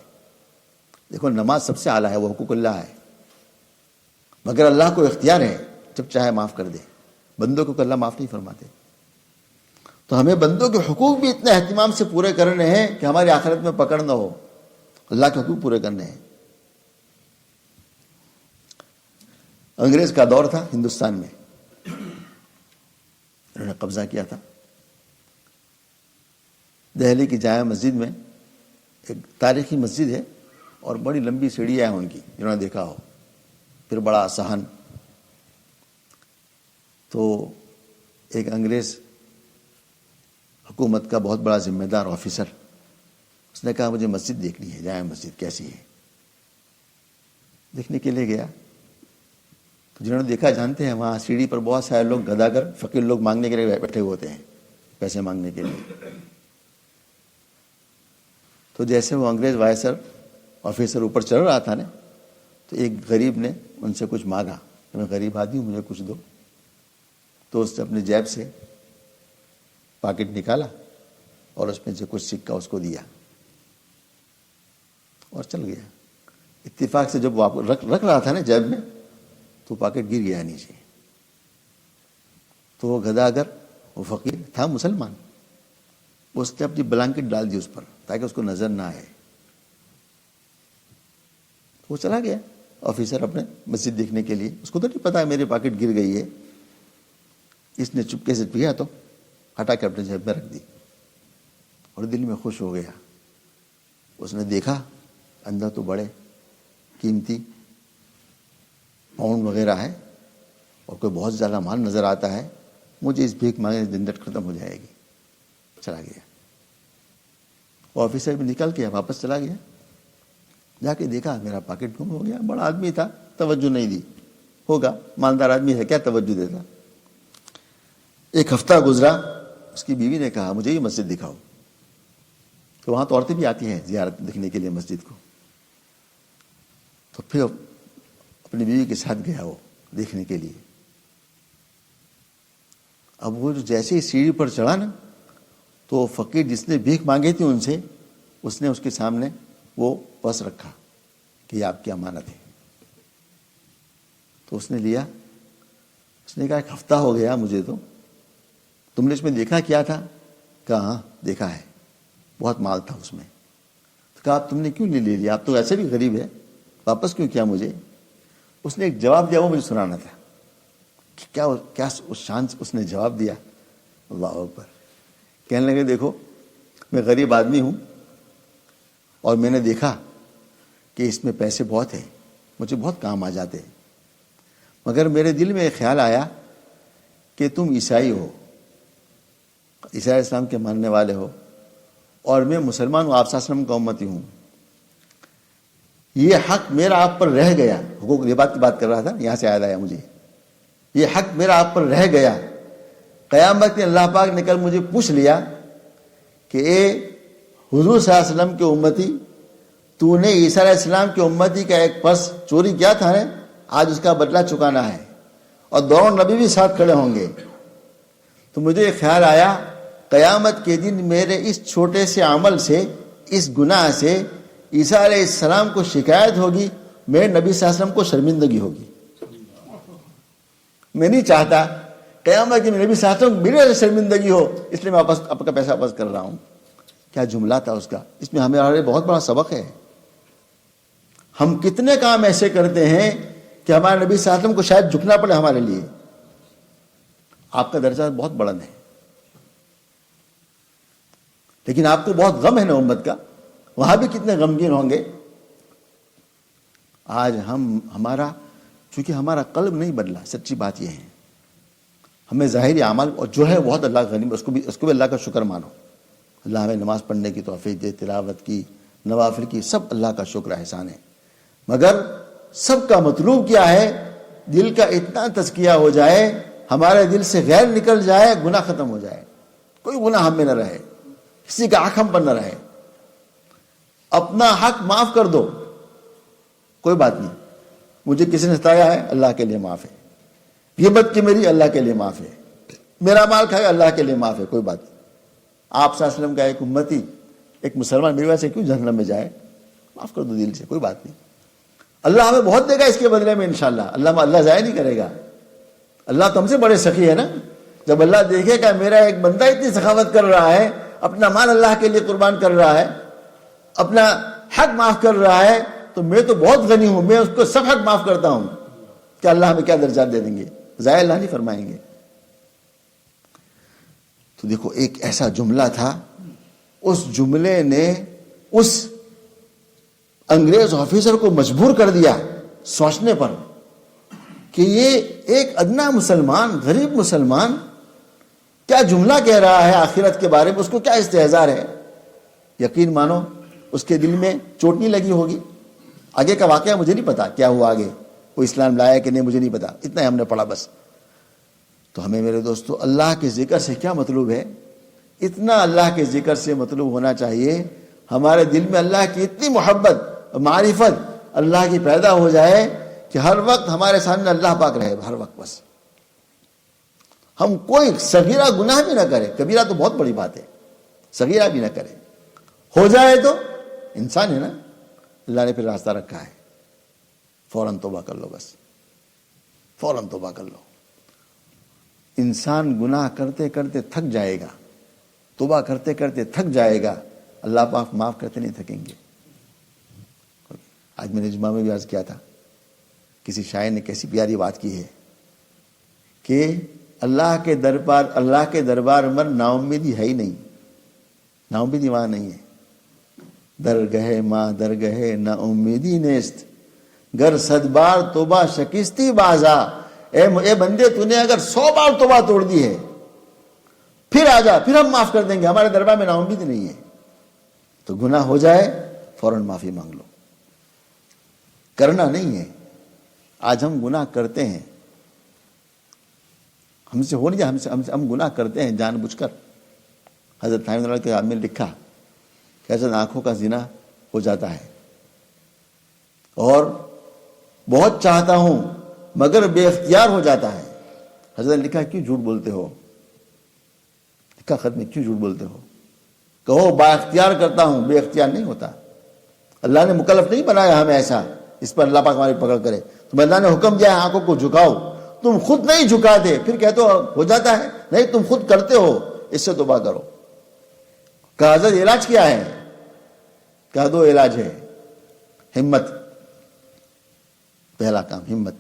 دیکھو نماز سب سے اعلیٰ ہے, وہ حقوق اللہ ہے, مگر اللہ کو اختیار ہے جب چاہے معاف کر دے. بندوں کو اللہ معاف نہیں فرماتے. تو ہمیں بندوں کے حقوق بھی اتنے اہتمام سے پورے کرنے ہیں کہ ہماری آخرت میں پکڑ نہ ہو. اللہ کے حقوق پورے کرنے ہیں. انگریز کا دور تھا ہندوستان میں, انہوں نے قبضہ کیا تھا. دہلی کی جامع مسجد میں ایک تاریخی مسجد ہے اور بڑی لمبی سیڑھیاں ہیں ان کی, جنہوں نے دیکھا ہو, پھر بڑا صحن. تو ایک انگریز حکومت کا بہت بڑا ذمہ دار آفیسر, اس نے کہا مجھے مسجد دیکھنی ہے, جامع مسجد کیسی ہے. دیکھنے کے لیے گیا. تو جنہوں نے دیکھا جانتے ہیں, وہاں سیڑھی پر بہت سارے لوگ گدا کر فقیر لوگ مانگنے کے لیے بیٹھے ہوتے ہیں, پیسے مانگنے کے لیے. تو جیسے وہ انگریز وائسر آفیسر اوپر چڑھ رہا تھا نا, تو ایک غریب نے ان سے کچھ مانگا, میں غریب آدمی ہوں, مجھے کچھ دو. تو اس نے اپنے جیب سے پاکٹ نکالا اور اس میں سے کچھ سکہ اس کو دیا اور چل گیا. اتفاق سے جب وہ رکھ رہا تھا نا جیب میں, تو پاکٹ گر گیا نیچے. تو وہ گداگر, وہ فقیر تھا مسلمان, اس نے اپنی بلانکٹ ڈال دی اس پر تاکہ اس کو نظر نہ آئے. وہ چلا گیا آفیسر اپنے مسجد دیکھنے کے لیے. اس کو تو نہیں پتا میری پاکٹ گر گئی ہے. اس نے چپکے سے پیا تو ہٹا کے اپنے جیب میں رکھ دی اور دل میں خوش ہو گیا. اس نے دیکھا اندر تو بڑے قیمتی پاؤنڈ وغیرہ ہے اور کوئی بہت زیادہ مال نظر آتا ہے. مجھے اس بھیک مانگنے سے جھنجھٹ ختم ہو جائے گی. چلا گیا. وہ آفیسر بھی نکل کے واپس چلا گیا. جا کے دیکھا میرا پاکٹ گم ہو گیا. بڑا آدمی تھا, توجہ نہیں دی. ہوگا مالدار آدمی ہے, کیا توجہ دیتا. ایک ہفتہ گزرا. اس کی بیوی نے کہا مجھے یہ مسجد دکھاؤ. تو وہاں تو عورتیں بھی آتی ہیں زیارت دیکھنے کے لیے مسجد کو. تو پھر اپنی بیوی کے ساتھ گیا وہ دیکھنے کے لیے. اب وہ جیسے ہی سیڑھی پر چڑھا نا, تو فقیر جس نے بھیک مانگی تھی ان سے, اس نے اس کے سامنے وہ پرس رکھا کہ یہ آپ کی امانت ہے. تو اس نے لیا. اس نے کہا ایک ہفتہ ہو گیا مجھے, تو تم نے اس میں دیکھا کیا تھا؟ کہا ہاں دیکھا ہے, بہت مال تھا اس میں. تو کہا تم نے کیوں نہیں لے لیا, آپ تو ایسے بھی غریب ہے, واپس کیوں کیا مجھے؟ اس نے ایک جواب دیا, وہ مجھے سنانا تھا. کیا اس شان سے اس نے جواب دیا, اللہ اکبر. کہنے لگے دیکھو میں غریب آدمی ہوں اور میں نے دیکھا کہ اس میں پیسے بہت ہیں، مجھے بہت کام آ جاتے ہیں، مگر میرے دل میں ایک خیال آیا کہ تم عیسائی ہو، عیسیٰ علیہ السلام کے ماننے والے ہو، اور میں مسلمان ہوں، آپ صلی اللہ علیہ وسلم کا امتی ہوں، یہ حق میرا آپ پر رہ گیا، حقوق العباد کی بات کر رہا تھا، یہاں سے یاد آیا مجھے، یہ حق میرا آپ پر رہ گیا، قیامت میں اللہ پاک نے کل مجھے پوچھ لیا کہ اے حضور صلی اللہ علیہ وسلم کے امتی، تو نے عیسیٰ علیہ السلام کے امتی کا ایک پرس چوری کیا تھا نے، آج اس کا بدلہ چکانا ہے، اور دونوں نبی بھی ساتھ کھڑے ہوں گے۔ تو مجھے ایک خیال آیا، قیامت کے دن میرے اس چھوٹے سے عمل سے، اس گناہ سے عیسیٰ علیہ السلام کو شکایت ہوگی، میرے نبی صلی اللہ علیہ وسلم کو شرمندگی ہوگی۔ میں نہیں چاہتا قیامت کے نبی صلی اللہ علیہ وسلم میرے شرمندگی ہو، اس لیے میں آپ کا پیسہ واپس کر رہا ہوں۔ کیا جملہ تھا اس کا، اس میں ہمارے بہت بڑا سبق ہے۔ ہم کتنے کام ایسے کرتے ہیں کہ ہمارے نبی صلی اللہ علیہ وسلم کو شاید جھکنا پڑے ہمارے لیے۔ آپ کا درجہ بہت بلند ہے، لیکن آپ کو بہت غم ہے نا امت کا، وہاں بھی کتنے غمگین ہوں گے۔ آج ہمارا چونکہ ہمارا قلب نہیں بدلا، سچی بات یہ ہے، ہمیں ظاہری اعمال اور جو ہے بہت اللہ کا غنی، اس کو بھی اللہ کا شکر مانو۔ اللہ ہمیں نماز پڑھنے کی توفیق دے، تلاوت کی، نوافل کی، سب اللہ کا شکر احسان ہے، مگر سب کا مطلوب کیا ہے؟ دل کا اتنا تزکیہ ہو جائے، ہمارے دل سے غیر نکل جائے، گناہ ختم ہو جائے، کوئی گناہ ہم میں نہ رہے، کسی کا حق ہم پر نہ رہے، اپنا حق معاف کر دو، کوئی بات نہیں، مجھے کسی نے ستایا ہے، اللہ کے لیے معاف ہے، غیبت کی میری، اللہ کے لیے معاف ہے، میرا مال کھایا، اللہ کے لیے معاف ہے، کوئی بات نہیں۔ آپ صلی اللہ علیہ وسلم کا ایک امتی، ایک مسلمان میری وجہ سے کیوں جہنم میں جائے؟ معاف کر دو دل سے، کوئی بات نہیں، اللہ ہمیں بہت دے گا اس کے بدلے میں انشاءاللہ، اللہ ضائع نہیں کرے گا۔ اللہ تو ہم سے بڑے سخی ہے نا، جب اللہ دیکھے کہ میرا ایک بندہ اتنی سخاوت کر رہا ہے، اپنا مال اللہ کے لیے قربان کر رہا ہے، اپنا حق معاف کر رہا ہے، تو میں تو بہت غنی ہوں، میں اس کو سب حق معاف کرتا ہوں، کہ اللہ ہمیں کیا درجات دے دیں گے، ضائع اللہ نہیں فرمائیں گے۔ تو دیکھو ایک ایسا جملہ تھا، اس جملے نے اس انگریز آفیسر کو مجبور کر دیا سوچنے پر کہ یہ ایک ادنا مسلمان، غریب مسلمان کیا جملہ کہہ رہا ہے آخرت کے بارے میں، اس کو کیا استحضار ہے۔ یقین مانو اس کے دل میں چوٹ نہیں لگی ہوگی۔ آگے کا واقعہ مجھے نہیں پتا کیا ہوا، آگے وہ اسلام لایا کہ نہیں مجھے نہیں پتا، اتنا ہی ہم نے پڑھا بس۔ تو ہمیں میرے دوستو اللہ کے ذکر سے کیا مطلوب ہے؟ اتنا اللہ کے ذکر سے مطلوب ہونا چاہیے، ہمارے دل میں اللہ کی اتنی محبت، معرفت اللہ کی پیدا ہو جائے کہ ہر وقت ہمارے سامنے اللہ پاک رہے، ہر وقت بس ہم کوئی صغیرہ گناہ بھی نہ کرے، کبیرہ تو بہت بڑی بات ہے، صغیرہ بھی نہ کرے، ہو جائے تو انسان ہے نا، اللہ نے پھر راستہ رکھا ہے، فوراً توبہ کر لو، بس فوراً توبہ کر لو۔ انسان گناہ کرتے کرتے تھک جائے گا، توبہ کرتے کرتے تھک جائے گا، اللہ پاک معاف کرتے نہیں تھکیں گے۔ آج میں نے جمعہ میں بھی عرض کیا تھا، کسی شاعر نے کیسی پیاری بات کی ہے کہ اللہ کے دربار میں نا امیدی ہے ہی نہیں، نا امیدی وہاں نہیں ہے۔ درگہ ماں درگہ نا امیدی نیست، گر صد بار توبہ شکستی بازا۔ اے بندے تو نے اگر 100 بار توبہ توڑ دی ہے، پھر آ جا، پھر ہم معاف کر دیں گے، ہمارے دربار میں نا امیدی نہیں ہے۔ تو گناہ ہو جائے فوراً معافی مانگ لو، کرنا نہیں ہے۔ آج ہم گناہ کرتے ہیں، ہم سے ہو نہیں جائے، ہم گناہ کرتے ہیں جان بوجھ کر۔ حضرت اللہ کے آدمی نے لکھا کہ حضرت آنکھوں کا زنا ہو جاتا ہے اور بہت چاہتا ہوں مگر بے اختیار ہو جاتا ہے۔ حضرت نے لکھا کیوں جھوٹ بولتے ہو، لکھا خط میں کیوں جھوٹ بولتے ہو، کہو با اختیار کرتا ہوں، بے اختیار نہیں ہوتا۔ اللہ نے مکلف نہیں بنایا ہمیں ایسا، اس پر اللہ پاک ہماری پکڑ کرے۔ تم اللہ نے حکم دیا ہے آنکھوں کو جھکاؤ، تم خود نہیں جھکاتے، پھر کہتے ہو جاتا ہے، نہیں تم خود کرتے ہو، اس سے توبہ کرو۔ کہا حضرت علاج کیا ہے؟ کہا دو علاج ہے، ہمت، پہلا کام ہمت،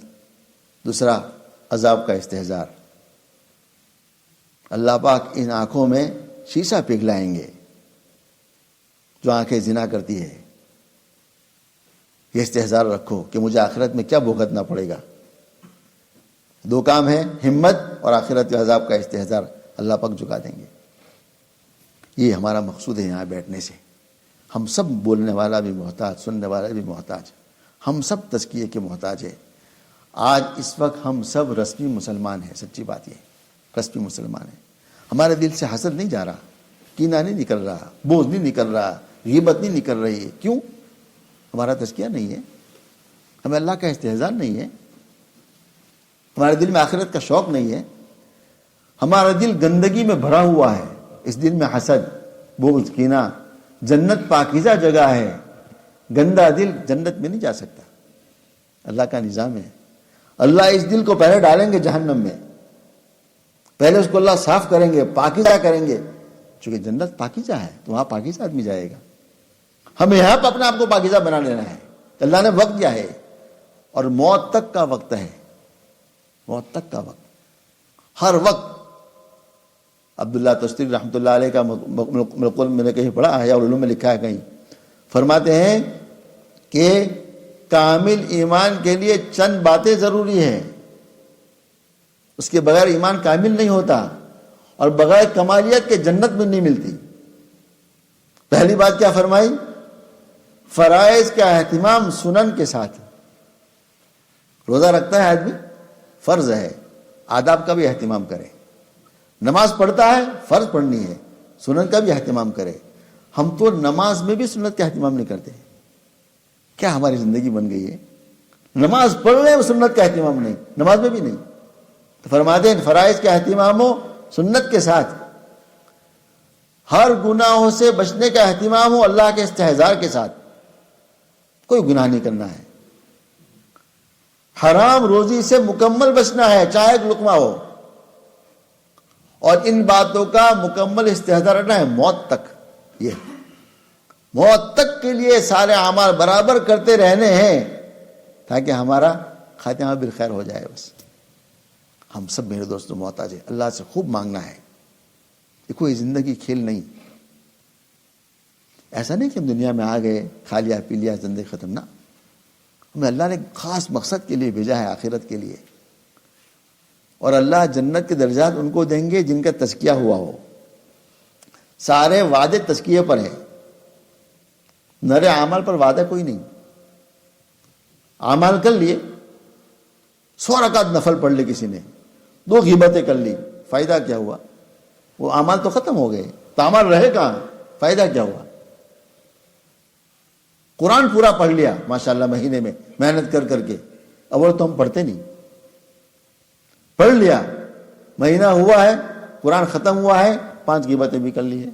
دوسرا عذاب کا استحضار۔ اللہ پاک ان آنکھوں میں شیشہ پگھلائیں گے جو آنکھیں زنا کرتی ہے، یہ استحضار رکھو کہ مجھے آخرت میں کیا بھگتنا پڑے گا. دو کام ہیں، ہمت اور آخرت کے عذاب کا استحضار. اللہ پاک جھکا دیں گے. یہ ہمارا مقصود ہے یہاں بیٹھنے سے. ہم سب بولنے والا بھی محتاج، سننے والا بھی محتاج، ہم سب تزکیے کے محتاج ہیں. آج اس وقت ہم سب رسمی مسلمان ہیں. سچی بات یہ رسمی مسلمان ہیں. ہمارے دل سے حسد نہیں جا رہا، کینہ نہیں نکل رہا، بوجھ نہیں نکل رہا، غیبت نہیں نکل رہی ہے. کیوں؟ ہمارا تزکیہ نہیں ہے، ہمیں اللہ کا استحضار نہیں ہے، ہمارے دل میں آخرت کا شوق نہیں ہے. ہمارا دل گندگی میں بھرا ہوا ہے. اس دل میں حسد، بغض، کینہ. جنت پاکیزہ جگہ ہے، گندا دل جنت میں نہیں جا سکتا. اللہ کا نظام ہے. اللہ اس دل کو پہلے ڈالیں گے جہنم میں، پہلے اس کو اللہ صاف کریں گے، پاکیزہ کریں گے. چونکہ جنت پاکیزہ ہے تو وہاں پاکیزہ آدمی جائے گا. ہمیں یہاں پہ اپنے آپ کو پاکیزہ بنا لینا ہے. اللہ نے وقت دیا ہے اور موت تک کا وقت ہے. موت تک کا وقت، ہر وقت. عبداللہ تستری رحمۃ اللہ علیہ کا مقول میں نے کہیں پڑھا، احیاء العلوم میں لکھا ہے کہیں، فرماتے ہیں کہ کامل ایمان کے لیے چند باتیں ضروری ہیں، اس کے بغیر ایمان کامل نہیں ہوتا، اور بغیر کمالیت کے جنت میں نہیں ملتی. پہلی بات کیا فرمائی؟ فرائض کا اہتمام سنن کے ساتھ. روزہ رکھتا ہے آدمی، فرض ہے، آداب کا بھی اہتمام کرے. نماز پڑھتا ہے، فرض پڑھنی ہے، سنن کا بھی اہتمام کرے. ہم تو نماز میں بھی سنت کا اہتمام نہیں کرتے. کیا ہماری زندگی بن گئی ہے؟ نماز پڑھ لیں، سنت کا اہتمام نہیں، نماز میں بھی نہیں. تو فرماتے ہیں فرائض کا اہتمام ہو سنت کے ساتھ، ہر گناہوں سے بچنے کا اہتمام ہو اللہ کے استحضار کے ساتھ. کوئی گناہ نہیں کرنا ہے، حرام روزی سے مکمل بچنا ہے چاہے ایک لقمہ ہو، اور ان باتوں کا مکمل استحضار رکھنا ہے موت تک. یہ موت تک کے لیے سارے اعمال برابر کرتے رہنے ہیں تاکہ ہمارا خاتمہ بالخیر ہو جائے. بس ہم سب میرے دوستوں محتاج ہیں. اللہ سے خوب مانگنا ہے. یہ کوئی زندگی کھیل نہیں. ایسا نہیں کہ ہم دنیا میں آ گئے، کھا لیا پی لیا، زندگی ختم. نہ، ہمیں اللہ نے خاص مقصد کے لیے بھیجا ہے، آخرت کے لیے. اور اللہ جنت کے درجات ان کو دیں گے جن کا تزکیہ ہوا ہو. سارے وعدے تزکیے پر ہیں، نرے اعمال پر وعدہ کوئی نہیں. اعمال کر لیے، 100 رکعت نفل پڑھ لی کسی نے، 2 غیبتیں کر لی، فائدہ کیا ہوا؟ وہ اعمال تو ختم ہو گئے. تو اعمال رہے کہاں؟ فائدہ کیا ہوا؟ قرآن پورا پڑھ لیا ماشاءاللہ مہینے میں محنت کر کر کے، اول تو ہم پڑھتے نہیں. پڑھ لیا، مہینہ ہوا ہے، قرآن ختم ہوا ہے، 5 غیبتیں بھی کر لی ہے.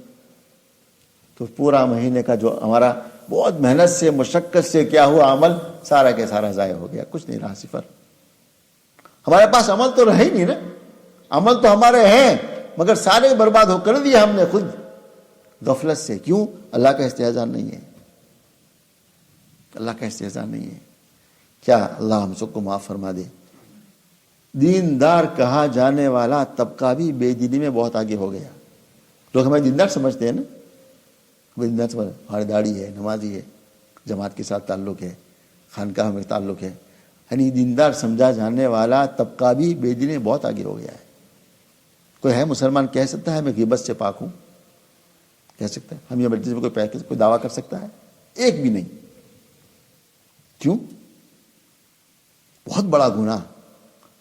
تو پورا مہینے کا جو ہمارا بہت محنت سے مشقت سے کیا ہوا عمل، سارا کے سارا ضائع ہو گیا. کچھ نہیں رہا، صفر. ہمارے پاس عمل تو رہے ہی نہیں نا. عمل تو ہمارے ہیں مگر سارے برباد ہو کر دیا ہم نے خود غفلت سے. کیوں؟ اللہ کا استحضار نہیں ہے. اللہ کا استحضار نہیں ہے. کیا اللہ ہم سب کو معاف فرما دے. دیندار کہا جانے والا طبقہ بھی بے دینی میں بہت آگے ہو گیا. لوگ ہمیں دیندار سمجھتے ہیں نا، دیندار سمجھ، ہماری داڑھی ہے، نمازی ہے، جماعت کے ساتھ تعلق ہے، خانقاہ میں تعلق ہے. یعنی دیندار سمجھا جانے والا طبقہ بھی بے دینی میں بہت آگے ہو گیا ہے. کوئی ہے مسلمان کہہ سکتا ہے میں غیبت سے پاک ہوں؟ کہہ سکتا ہے؟ ہم یہ مجلس میں کوئی دعویٰ کر سکتا ہے؟ ایک بھی نہیں. کیوں؟ بہت بڑا گناہ،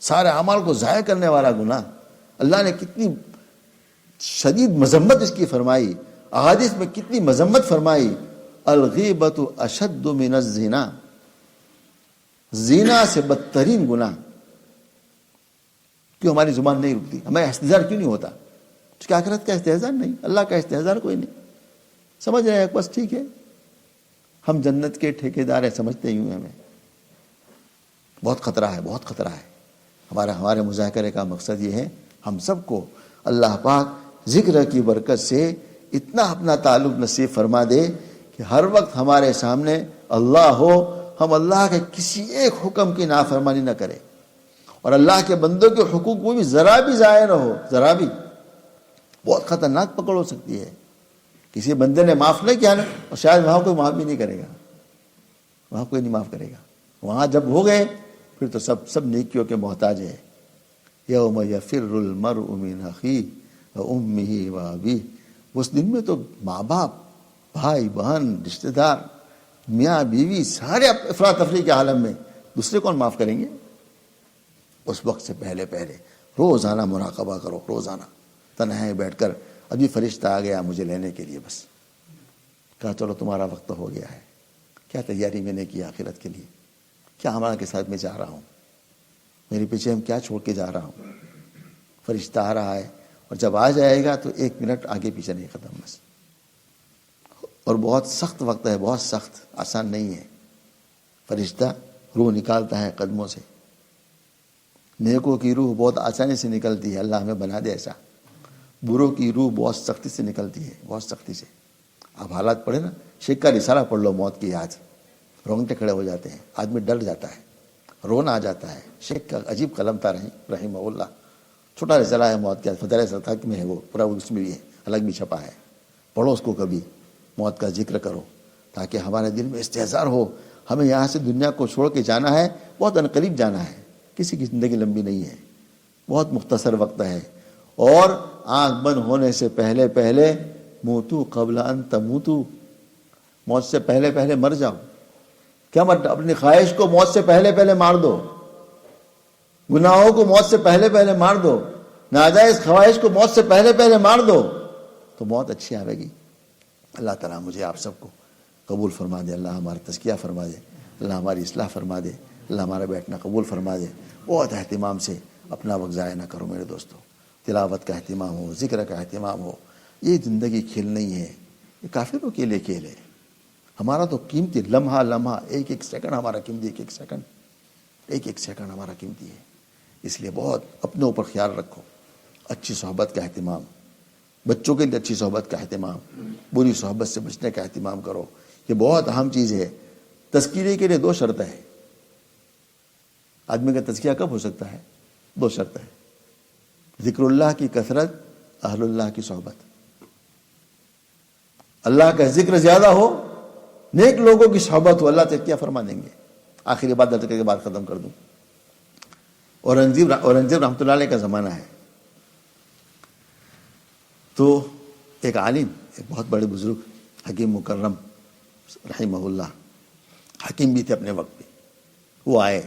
سارے اعمال کو ضائع کرنے والا گناہ. اللہ نے کتنی شدید مذمت اس کی فرمائی، احادیث میں کتنی مذمت فرمائی. الغیبت اشد من الزنا، زنا سے بدترین گناہ. کیوں ہماری زبان نہیں رکتی؟ ہمیں استحضار کیوں نہیں ہوتا؟ کیا آخرت کا استحضار نہیں، اللہ کا استحضار کوئی نہیں. سمجھ رہے ہیں؟ بس ٹھیک ہے، ہم جنت کے ٹھیکیدار ہیں سمجھتے ہی ہیں. ہمیں بہت خطرہ ہے، بہت خطرہ ہے. ہمارے مذاکرے کا مقصد یہ ہے ہم سب کو اللہ پاک ذکر کی برکت سے اتنا اپنا تعلق نصیب فرما دے کہ ہر وقت ہمارے سامنے اللہ ہو، ہم اللہ کے کسی ایک حکم کی نافرمانی نہ کریں، اور اللہ کے بندوں کے حقوق کو بھی ذرا بھی ضائع نہ ہو. ذرا بھی. بہت خطرناک پکڑ ہو سکتی ہے. کسی بندے نے معاف نہیں کیا نا، اور شاید وہاں کوئی معاف بھی نہیں کرے گا. وہاں کوئی نہیں معاف کرے گا. وہاں جب ہو گئے پھر تو سب نیکیوں کے محتاج ہے. یوم یفر المرء من اخیہ وامہ وابیہ. اس دن میں تو ماں باپ، بھائی بہن، رشتہ دار، میاں بیوی سارے افراتفری کے عالم میں، دوسرے کون معاف کریں گے؟ اس وقت سے پہلے روزانہ مراقبہ کرو، روزانہ تنہائی بیٹھ کر ابھی فرشتہ آ گیا مجھے لینے کے لیے، بس کہا چلو تمہارا وقت ہو گیا ہے. کیا تیاری میں نے کی آخرت کے لیے، کیا عمل کے ساتھ میں جا رہا ہوں، میرے پیچھے ہم کیا چھوڑ کے جا رہا ہوں. فرشتہ آ رہا ہے اور جب آ جائے گا تو 1 منٹ آگے پیچھے نہیں، ختم بس. اور بہت سخت وقت ہے، بہت سخت، آسان نہیں ہے. فرشتہ روح نکالتا ہے قدموں سے. نیکوں کی روح بہت آسانی سے نکلتی ہے، اللہ ہمیں بنا دے ایسا. بروں کی روح بہت سختی سے نکلتی ہے، بہت سختی سے. اب حالات پڑھے نا، شیخ کا رسالہ پڑھ لو موت کی یاد، رونگٹے کھڑے ہو جاتے ہیں، آدمی ڈر جاتا ہے، رونا آ جاتا ہے. شیخ کا عجیب قلم تھا رحمہ اللہ. چھوٹا رسالہ ہے موت کا، فتح سلطنت میں ہے وہ، پورا اس میں بھی ہے، الگ بھی چھپا ہے. پڑھو اس کو، کبھی موت کا ذکر کرو تاکہ ہمارے دل میں استحضار ہو. ہمیں یہاں سے دنیا کو چھوڑ کے جانا ہے، بہت عنقریب جانا ہے. کسی کی زندگی لمبی نہیں ہے، بہت مختصر وقت ہے. اور آنکھ بند ہونے سے پہلے موتو قبل ان تموتو، موت سے پہلے مر جاؤ. کیا مطلب؟ اپنی خواہش کو موت سے پہلے مار دو، گناہوں کو موت سے پہلے مار دو، ناجائز خواہش کو موت سے پہلے مار دو، تو موت اچھی آئے گی. اللہ تعالیٰ مجھے آپ سب کو قبول فرما دے. اللہ ہمارا تزکیہ فرما دے. اللہ ہماری اصلاح فرما دے. اللہ ہمارا بیٹھنا قبول فرما دے. بہت اہتمام سے اپنا وقت ضائع نہ کرو میرے دوستو. تلاوت کا اہتمام ہو، ذکر کا اہتمام ہو. یہ زندگی کھیل نہیں ہے، یہ کافروں کے لیے کھیل ہے. ہمارا تو قیمتی لمحہ ایک سیکنڈ ہمارا قیمتی، ایک سیکنڈ ہمارا قیمتی ہے. اس لیے بہت اپنے اوپر خیال رکھو. اچھی صحبت کا اہتمام، بچوں کے لیے اچھی صحبت کا اہتمام، بری صحبت سے بچنے کا اہتمام کرو. یہ بہت اہم چیز ہے. تذکیرے کے لیے 2 شرطیں ہیں. آدمی کا تزکیہ کب ہو سکتا ہے؟ 2 شرطیں ہیں. ذکر اللہ کی کثرت، اہل اللہ کی صحبت. اللہ کا ذکر زیادہ ہو، نیک لوگوں کی صحبت ہو، اللہ تزکیہ فرما دیں گے. آخری بات درد کر کے بات ختم کر دوں. اورنگزیب رحمۃ اللہ علیہ کا زمانہ ہے. تو ایک عالم، ایک بہت بڑے بزرگ، حکیم مکرم رحمہ اللہ، حکیم بھی تھے اپنے وقت پہ، وہ آئے.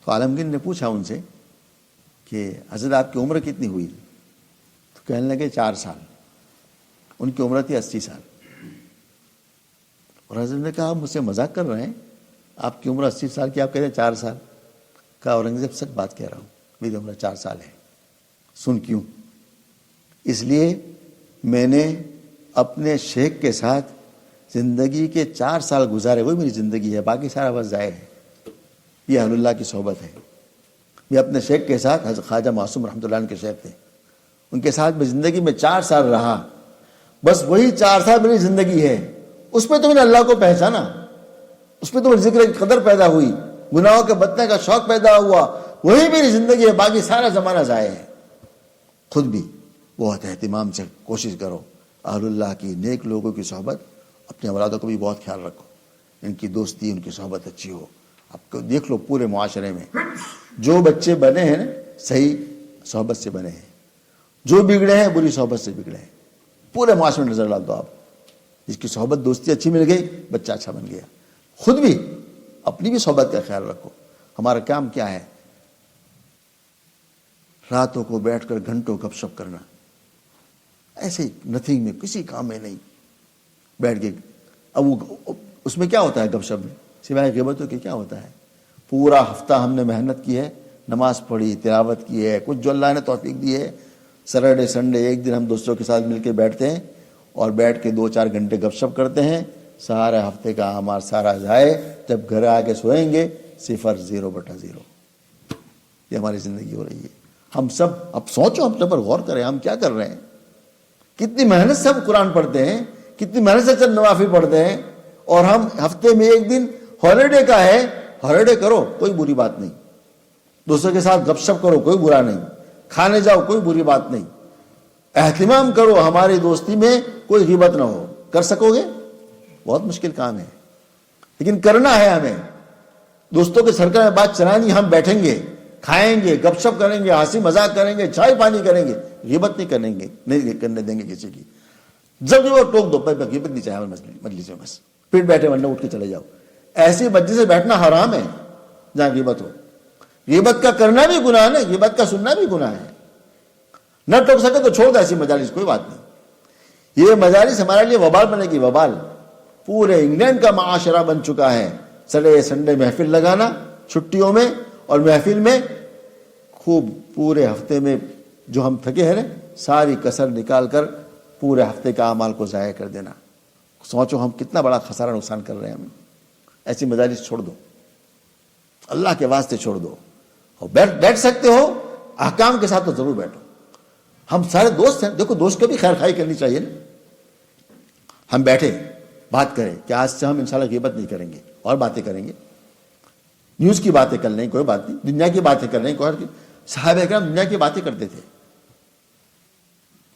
تو عالمگیر نے پوچھا ان سے کہ حضرت آپ کی عمر کتنی ہوئی؟ تو کہنے لگے 4 سال. ان کی عمر تھی 80 سال. اور حضرت نے کہا آپ مجھ سے مذاق کر رہے ہیں، آپ کی عمر 80 سال کی، آپ کہہ رہے ہیں 4 سال. کہا اورنگزیب سچ بات کہہ رہا ہوں، میری عمر 4 سال ہے. سن کیوں؟ اس لیے میں نے اپنے شیخ کے ساتھ زندگی کے 4 سال گزارے، وہی میری زندگی ہے، باقی سارا بس ضائع ہے. یہ اہل اللہ کی صحبت ہے. میں اپنے شیخ کے ساتھ، حضرت خواجہ معصوم رحمۃ اللہ عنہ کے شیخ تھے، ان کے ساتھ میں زندگی میں 4 سال رہا، بس وہی 4 سال میری زندگی ہے. اس پہ تو میں نے اللہ کو پہچانا، اس پہ تو میری ذکر کی قدر پیدا ہوئی، گناہوں کے بچنے کا شوق پیدا ہوا، وہی میری زندگی ہے، باقی سارا زمانہ ضائع ہے. خود بھی بہت اہتمام سے کوشش کرو اہل اللہ کی، نیک لوگوں کی صحبت. اپنے اولادوں کو بھی بہت خیال رکھو، ان کی دوستی، ان کی صحبت اچھی ہو. آپ کو دیکھ لو پورے معاشرے میں جو بچے بنے ہیں صحیح صحبت سے بنے ہیں، جو بگڑے ہیں بری صحبت سے بگڑے ہیں. پورے معاشرے میں نظر ڈال دو آپ، جس کی صحبت دوستی اچھی مل گئی بچہ اچھا بن گیا. خود بھی اپنی بھی صحبت کا خیال رکھو. ہمارا کام کیا ہے؟ راتوں کو بیٹھ کر گھنٹوں گپ شپ کرنا، ایسے نتھنگ میں، کسی کام میں نہیں بیٹھ کے. اب اس میں کیا ہوتا ہے گپ شپ میں؟ سوائے غیبتوں کے کیا ہوتا ہے؟ پورا ہفتہ ہم نے محنت کی ہے، نماز پڑھی، تلاوت کی ہے، کچھ جو اللہ نے توفیق دی ہے. سیٹرڈے سنڈے ایک دن ہم دوستوں کے ساتھ مل کے بیٹھتے ہیں اور بیٹھ کے 2-4 گھنٹے گپ شپ کرتے ہیں. سارے ہفتے کا ہمارا سارا ضائع. جب گھر آ کے سوئیں گے 0/0. یہ ہماری زندگی ہو رہی ہے. ہم سب اب سوچو، ہم پر غور کریں، ہم کیا کر رہے ہیں؟ کتنی محنت سے ہم قرآن پڑھتے ہیں، کتنی محنت سے چند نوافل پڑھتے ہیں، اور ہم ہفتے میں ایک دن ہالیڈے کا ہے، ہالیڈے کرو کوئی بری بات نہیں، دوستوں کے ساتھ گپ شپ کرو کوئی برا نہیں، کھانے جاؤ کوئی بری بات نہیں. اہتمام کرو ہماری دوستی میں، کوئی غیبت نہ ہو. کر سکو گے؟ بہت مشکل کام ہے. لیکن کرنا ہے ہمیں. دوستوں کے سرکل میں بات چلانی, ہم بیٹھیں گے, کھائیں گے, گپ شپ کریں گے, ہنسی مذاق کریں گے, چائے پانی کریں گے, غیبت نہیں کرنے دیں گے کسی کی. جب وہ ٹوک دو, غیبت نہیں چاہے مجلس میں, بس پھر بیٹھے, ورنہ اٹھ کے چلے جاؤ. ایسی مجلس سے بیٹھنا حرام ہے جہاں غیبت ہو. غیبت کا کرنا بھی گناہ ہے, غیبت کا سننا بھی گناہ ہے. نہ ٹوک سکے تو چھوڑ دو ایسی مجالس, کوئی بات نہیں. یہ مجالس ہمارے لیے وبال بنے گی, وبال. پورے انگلینڈ کا معاشرہ بن چکا ہے سنڈے محفل لگانا چھٹیوں میں, اور محفل میں خوب پورے ہفتے میں جو ہم تھکے ہیں نا, ساری کسر نکال کر پورے ہفتے کا اعمال کو ضائع کر دینا. سوچو ہم کتنا بڑا خسارہ نقصان کر رہے ہیں. ہم ایسی مجالس چھوڑ دو, اللہ کے واسطے چھوڑ دو. اور بیٹھ سکتے ہو احکام کے ساتھ تو ضرور بیٹھو. ہم سارے دوست ہیں, دیکھو دوست کو بھی خیر خائی کرنی چاہیے نا. ہم بیٹھے بات کریں کہ آج سے ہم انشاءاللہ غیبت نہیں کریں گے, اور باتیں کریں گے, نیوز کی باتیں کر لیں, کوئی بات نہیں, دنیا کی باتیں کر لیں. صحابہ کرام دنیا کی باتیں کرتے تھے,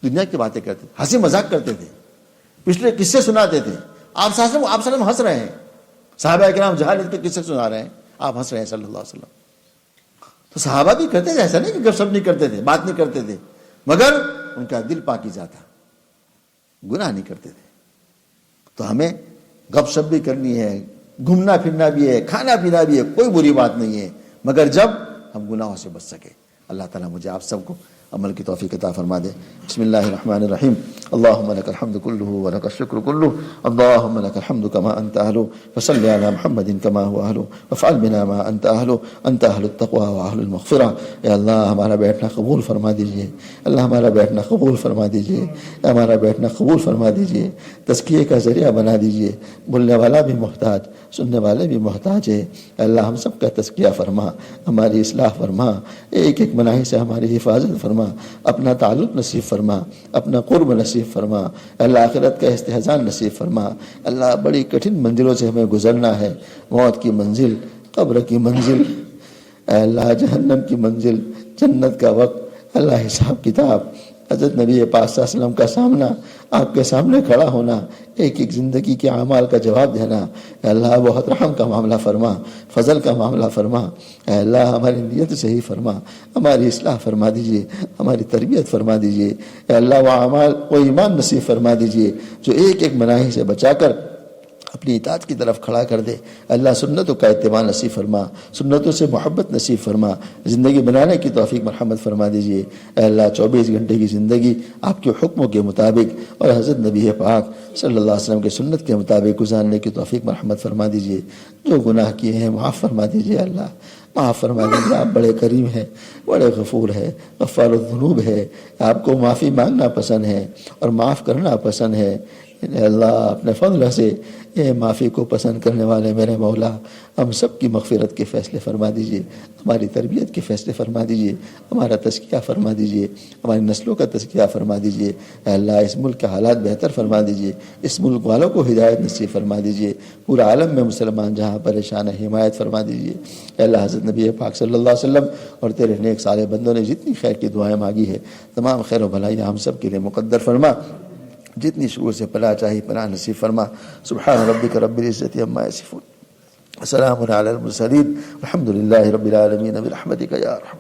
دنیا کی باتیں کرتے تھے, ہنسی مذاق کرتے تھے, پچھلے قصے سناتے تھے. آپ صلی اللہ علیہ وسلم ہنس رہے ہیں, صحابہ کرام جہالت کے قصے سنا رہے ہیں, آپ ہنس رہے ہیں صلی اللہ علیہ وسلم. تو صحابہ بھی کرتے تھے, ایسا نہیں کہ گپ شپ نہیں کرتے تھے, بات نہیں کرتے تھے, مگر ان کا دل پاکیزہ تھا, گناہ نہیں کرتے تھے. تو ہمیں گپ شپ بھی کرنی ہے, گھومنا پھرنا بھی ہے, کھانا پینا بھی ہے, کوئی بری بات نہیں ہے, مگر جب ہم گناہوں سے بچ سکے. اللہ تعالیٰ مجھے آپ سب کو عمل کی توفیق عطا فرما دے. بسم اللہ الرحمن الرحیم. اللهم لك الحمد كله ولك الشكر كله. اللهم لك الحمد كما أنت أهله, فصل على محمد كما هو أهله, وافعل بنا ما أنت أهله, أنت أهل التقوى وأهل المغفرة. اے اللہ ہمارا بیٹھنا قبول فرما دیجئے, اللہ ہمارا بیٹھنا قبول فرما دیجئے, ہمارا بیٹھنا قبول فرما دیجئے. تزکیے کا ذریعہ بنا دیجئے. بولنے والا بھی محتاج, سننے والے بھی محتاج ہے. اللہ ہم سب کا تزکیہ فرما, ہماری اصلاح فرما, ایک ایک مناہی سے ہماری حفاظت فرما, اپنا تعلق نصیب فرما, اپنا قرب نصیب فرما. اللہ آخرت کا استحسان نصیب فرما. اللہ بڑی کٹھن منزلوں سے ہمیں گزرنا ہے, موت کی منزل, قبر کی منزل, اللہ جہنم کی منزل, جنت کا وقت, اللہ حساب کتاب, حضرت نبی پاک صلی اللہ علیہ وسلم کا سامنا, آپ کے سامنے کھڑا ہونا, ایک ایک زندگی کے اعمال کا جواب دینا. اے اللہ بہت رحم کا معاملہ فرما, فضل کا معاملہ فرما. اے اللہ ہماری نیت صحیح فرما, ہماری اصلاح فرما دیجئے, ہماری تربیت فرما دیجئے. اے اللہ وہ اعمال وہ ایمان نصیب فرما دیجئے جو ایک ایک مناہی سے بچا کر اپنی اطاعت کی طرف کھڑا کر دے. اللہ سنتوں کا اتباع نصیب فرما, سنتوں سے محبت نصیب فرما, زندگی بنانے کی توفیق مرحمت فرما دیجئے. اے اللہ 24 گھنٹے کی زندگی آپ کے حکموں کے مطابق اور حضرت نبی پاک صلی اللہ علیہ وسلم کے سنت کے مطابق گزارنے کی توفیق مرحمت فرما دیجئے. جو گناہ کیے ہیں معاف فرما دیجئے. اللہ معاف فرما دیجئے. آپ بڑے کریم ہیں, بڑے غفور ہے, غفار الذنوب ہے. آپ کو معافی مانگنا پسند ہے اور معاف کرنا پسند ہے. اللہ اپنے فضل سے اے معافی کو پسند کرنے والے میرے مولا, ہم سب کی مغفرت کے فیصلے فرما دیجئے, ہماری تربیت کے فیصلے فرما دیجئے, ہمارا تزکیہ فرما دیجئے, ہماری نسلوں کا تزکیہ فرما دیجئے. اے اللہ اس ملک کے حالات بہتر فرما دیجئے, اس ملک والوں کو ہدایت نصیب فرما دیجئے. پورا عالم میں مسلمان جہاں پریشان ہے حمایت فرما دیجئے. اے اللہ حضرت نبی پاک صلی اللہ علیہ وسلم اور تیرے نیک سارے بندوں نے جتنی خیر کی دعائیں مانگی ہے, تمام خیر و بھلائیاں ہم سب کے لیے مقدر فرما. جتنی شرور سے پناہ چاہی پناہ نصیب فرما. سبحان ربک رب العزت عما یصفون, سلام علی المرسلین, الحمد للہ رب العالمین, برحمتک یا ارحم